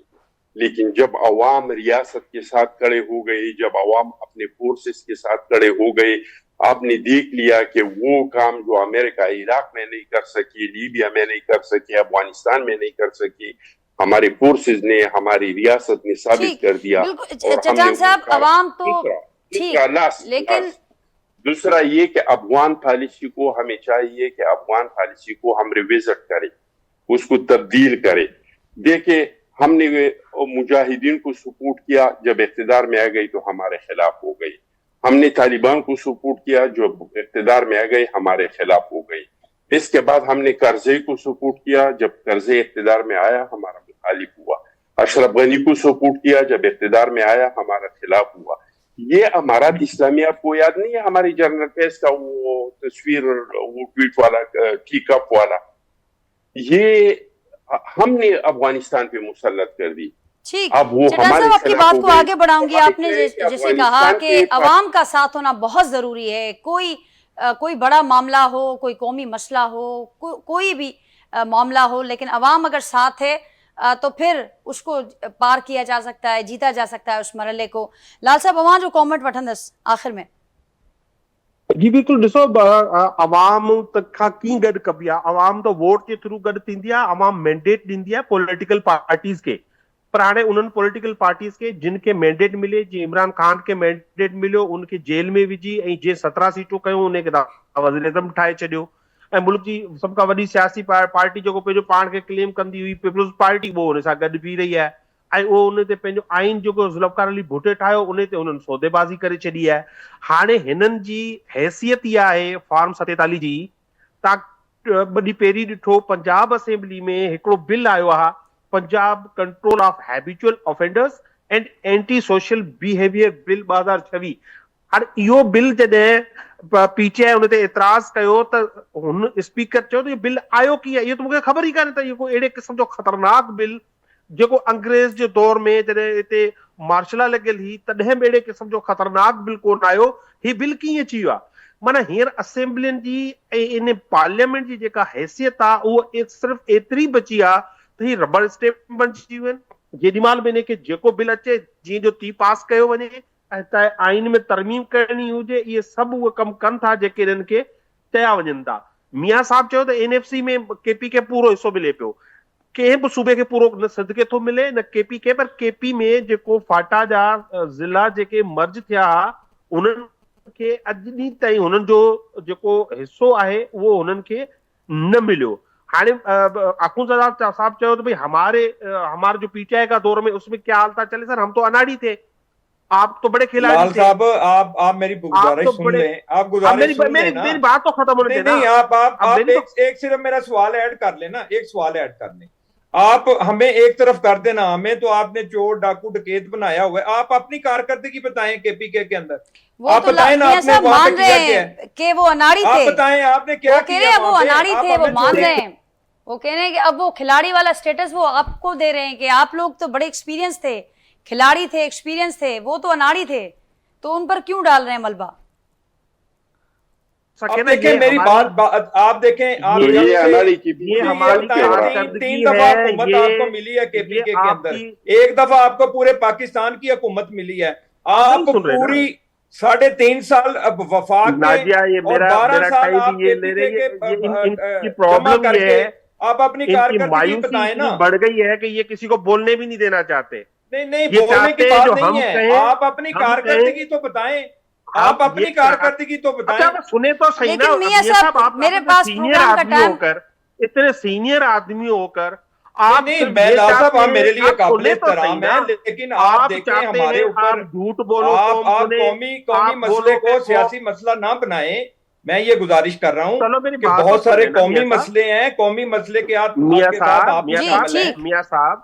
लेकिन जब अवाम रियासत के साथ खड़े हो गए, जब अवाम अपने फोर्सेस के साथ खड़े हो गए, आपने देख लिया कि वो काम जो अमेरिका इराक में नहीं कर सकी, लीबिया में नहीं कर सकी, अफगानिस्तान में नहीं कर सकी, हमारे फोर्सेस ने, हमारी रियासत ने साबित कर दिया। चट्टान साहब, अवाम तो ठीक, लेकिन दूसरा ये कि अफगान पॉलिसी को हमें चाहिए कि अफगान पॉलिसी को हम रिविजिट करें, उसको तब्दील करें। देखे, हमने मुजाहिदीन को सपोर्ट किया, जब इख्तिदार में आ गई तो हमारे खिलाफ हो गई। हमने तालिबान को सपोर्ट किया, जो इख्तिदार में आ गए हमारे खिलाफ हो गई। इसके बाद हमने करज़ई को सपोर्ट किया, जब करज़ई इख्तिदार में आया हमारा मुखालिफ हुआ। अशरफ गनी को सपोर्ट किया, जब इख्तिदार में आया हमारा खिलाफ हुआ। ये हमारा इस्लामी, आपको याद नहीं है हमारी जनरल पेस का वो तस्वीर, वो ट्वीट वाला, टीक अप वाला, ये हमने अफगानिस्तान पे मुसल्लत कर दी। ठीक, अब वो चट्टान साहब आपकी बात को आगे बढ़ाऊंगी। आपने जैसे कहा कि अवाम का साथ होना बहुत जरूरी है। कोई बड़ा मामला हो, कोई कौमी मसला हो, कोई भी मामला हो, लेकिन अवाम अगर साथ है तो फिर उसको पार किया जा सकता है, जीता जा सकता है उस मरहले को। लाल साहब, अवां जो कॉमेंट वठंदस आखिर में। जी बिल्कुल, ॾिसो, अवाम तक खां कीअं गॾु कबी आहे? अवाम त वोट जे थ्रू गॾु थींदी आहे, अवाम मैंडेट ॾींदी आहे पॉलिटिकल पार्टीज़ खे। पर हाणे उन्हनि पॉलिटिकल पार्टीज़ खे जिन खे मैंडेट मिले, जीअं इमरान ख़ान खे मैंडेट मिलियो, उनखे जेल में विझी ऐं जे 17 सीटूं कयूं उनखे वज़ीर आज़म ठाहे छॾियो। ऐं मुल्क जी सभ खां वॾी सियासी पार्टी जेको पंहिंजो पाण खे क्लेम कंदी हुई, पीपुल्स पार्टी, वो हुन सां गॾु बीह रही आहे। ऐं उहो उन ते पंहिंजो आइन जेको ज़ुल्फ़कार अली भुट्टे ठाहियो उन ते उन्हनि सौदेबाज़ी करे छॾी आहे। हाणे हिननि जी हैसियत इहा आहे फॉर्म 47 जी, तव्हां ॿ ॾींहं पहिरीं ॾिठो पंजाब असेंबली में हिकिड़ो बिल आयो आहे, Punjab control of habitual offenders and anti social behaviour bill 2026। हाणे इहो बिल जॾहिं पीटीआई उन ते एतिराज़ कयो त हुन स्पीकर चयो त इहो बिल आयो कीअं, इहो त मूंखे ख़बर ई कान्हे त इहो कोई अहिड़े क़िस्म जो ख़तरनाक बिल जेको अंग्रेज जे दौर में जॾहिं हिते मार्शला लॻियल हुई तॾहिं बि अहिड़े क़िस्म जो ख़तरनाक बिल कोन आयो, हीउ बिल कीअं अची वियो आहे। माना हींअर असेंबलियुनि जी ऐं इन पार्लियामेंट जी जेका हैसियत आहे उहो सिर्फ़ु एतिरी बची आहे त हीअ रबड़ स्टैम्प बणिजी वियूं आहिनि। जेॾीमहिल बि हिनखे जेको बिल अचे जीअं जो तीअं पास कयो वञे ऐं त आइन में तरमीम करणी हुजे, इहे सभु उहे कमु कनि था जेके हिननि खे चया वञनि था। मियां साहब चयो त एनएफसी में केपी खे पूरो हिसो मिले पियो, कंहिं बि सूबे खे पूरो न सदके थो मिले न केपी खे, पर केपी में जेको फाटा जा ज़िला जेके मर्ज थिया उन्हनि खे अॼु ॾींहं ताईं हुननि जो जेको हिसो आहे उहो हुननि खे न मिलियो। हाणे अखुंज़दा साहब चयो त भई हमारे जो पीटीआई का दौर में उसमें क्या हाल था चले, सर हम तो अनाड़ी थे, आप तो बड़े खिलाड़ी लाल थे। साहब आप मेरी गुजारिश सुन लें, आप गुजारिश सुन लें ना। मेरी बात तो खत्म होने देना। नहीं, आप एक सिर्फ मेरा सवाल ऐड कर लेना, एक सवाल ऐड कर लें। आप हमें एक तरफ कर देना, हमें तो आपने चोर डाकू डकैत बनाया हुआ है, आप अपनी कारकर्दगी बताएं केपीके के अंदर। आप तो बताएं ना, आपने वहां पे किया क्या है, कि वो अनाड़ी थे। आप बताएं आपने क्या किया वो अनाड़ी थे, वो मान रहे हैं, वो कह रहे हैं कि अब वो खिलाड़ी वाला स्टेटस वो आपको दे रहे हैं कि आप लोग तो बड़े एक्सपीरियंस थे, खिलाड़ी थे, एक्सपीरियंस थे, वो तो अनाड़ी थे, तो उन पर क्यों डाल रहे हैं मलबा। अब देखें मेरी बात आप देखें, आप ये हमारी तीन दफा हुकूमत आपको मिली है केपीके के अंदर, एक दफा आपको पूरे पाकिस्तान की हुकूमत मिली है, आप पूरी 3.5 साल अब वफाक में और 12 साल आप केपीके के जमा करके आप अपनी कारकर्दगी बताएं ना। बढ़ गई है कि ये किसी को बोलने भी नहीं देना चाहते। नहीं बोलने की बात नहीं है, आप अपनी कारकर्दगी तो बताएं, आप अपनी कारकर्दगी तो बताएं। अच्छा सुने तो सही ना, मियां साहब आप मेरे पास प्रोग्राम का टाइम होकर इतने सीनियर आदमी होकर आप नहीं, मैं साहब आप मेरे लिए काबिल एहतराम है, लेकिन आप देखें हमारे ऊपर झूठ बोलो, आप कौमी मसले को सियासी मसला ना बनाएं। मैं ये गुजारिश कर रहा हूँ कि बहुत सारे कौमी मसले हैं, कौमी मसले के आप मियां साहब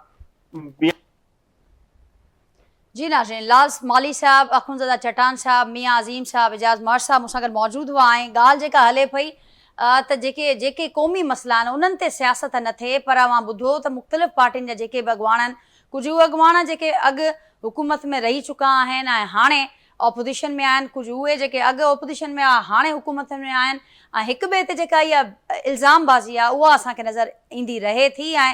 जी नाज़रीन, लाल माली साहब, अखुंज़दा चटान साहब, मियां अज़ीम साहब, एजाज़ मर साहब मूंसां गॾु मौजूद हुआ आहिनि। ॻाल्हि जेका हले पई त जेके क़ौमी मसला आहिनि उन्हनि ते सियासत न थिए, पर मां ॿुधो त मुख़्तलिफ़ पार्टियुनि जा जेके बि अॻवान आहिनि, कुझु उहे अॻवान जेके अॻु हुकूमत में रही चुका आहिनि ऐं हाणे ऑपोज़िशन में आहिनि, कुझु उहे जेके अॻु ऑपोज़िशन में हाणे हुकूमत में आहिनि, ऐं हिक ॿिए ते जेका इहा इल्ज़ामबाज़ी आहे उहा असांखे नज़र ईंदी रहे थी। ऐं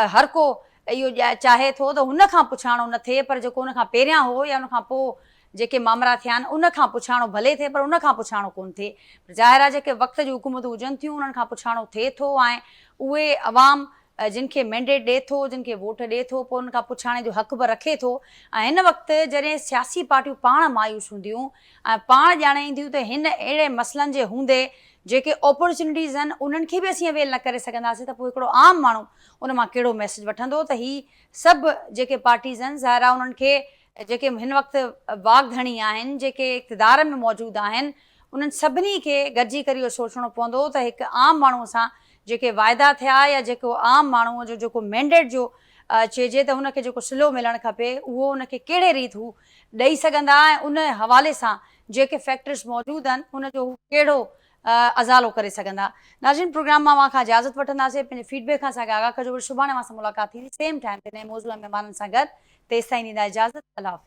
हर को इहो चाहे थो त हुन खां पुछाणो न थिए, पर जेको हुन खां पहिरियां हो या हुन खां पोइ जेके मामला थिया आहिनि उन खां पुछाणो भले थिए, पर उन खां पुछाणो कोन थिए। ज़ाहिर आहे जेके वक़्त जी हुकूमतूं हुजनि थियूं उन्हनि खां पुछाणो थिए थो, ऐं उहे अवाम जिन खे मैंडेट ॾिए थो, जिन खे वोट ॾिए थो, पोइ उन खां पुछाणे जो हक़ बि रखे थो। ऐं हिन वक़्तु जॾहिं सियासी पार्टियूं पाण मायूस हूंदियूं ऐं पाण ॼाणाईंदियूं त हिन अहिड़े मसइलनि जे हूंदे जेके अपॉर्चुनिटीज़ आहिनि उन्हनि खे बि असीं अवेल न करे सघंदासीं, त पोइ हिकिड़ो आम माण्हू उन मां कहिड़ो मैसेज वठंदो। त ही सभु जेके पार्टीज़ आहिनि ज़ाहिर आहे उन्हनि खे जेके हिन वक़्तु वागधणी आहिनि, जेके इक़्तिदार में मौजूदु आहिनि, उन्हनि सभिनी खे गॾिजी करे इहो सोचणो पवंदो त हिकु आम माण्हूअ सां जेके वाइदा थिया या जेको आम माण्हूअ जो जेको मैंडेट जो चइजे त हुनखे जेको सिलो मिलणु खपे उहो उनखे कहिड़े रीति हू ॾेई सघंदा, ऐं उन हवाले सां जेके फैक्टर्स मौजूदु आहिनि उनजो हू कहिड़ो अज़ालो करे सघंदा। नाज़रीन, प्रोग्राम मां खां इजाज़त वठंदासीं, पंहिंजे फीडबैक खां असांखे आगाह कजो। सुभाणे मां सां मुलाक़ात थींदी सेम टाइम ते नए मौज़ूअ में महिमाननि सां गॾु। तेसिताईं ॾींदा इजाज़त। अल्लाह हाफ़िज़।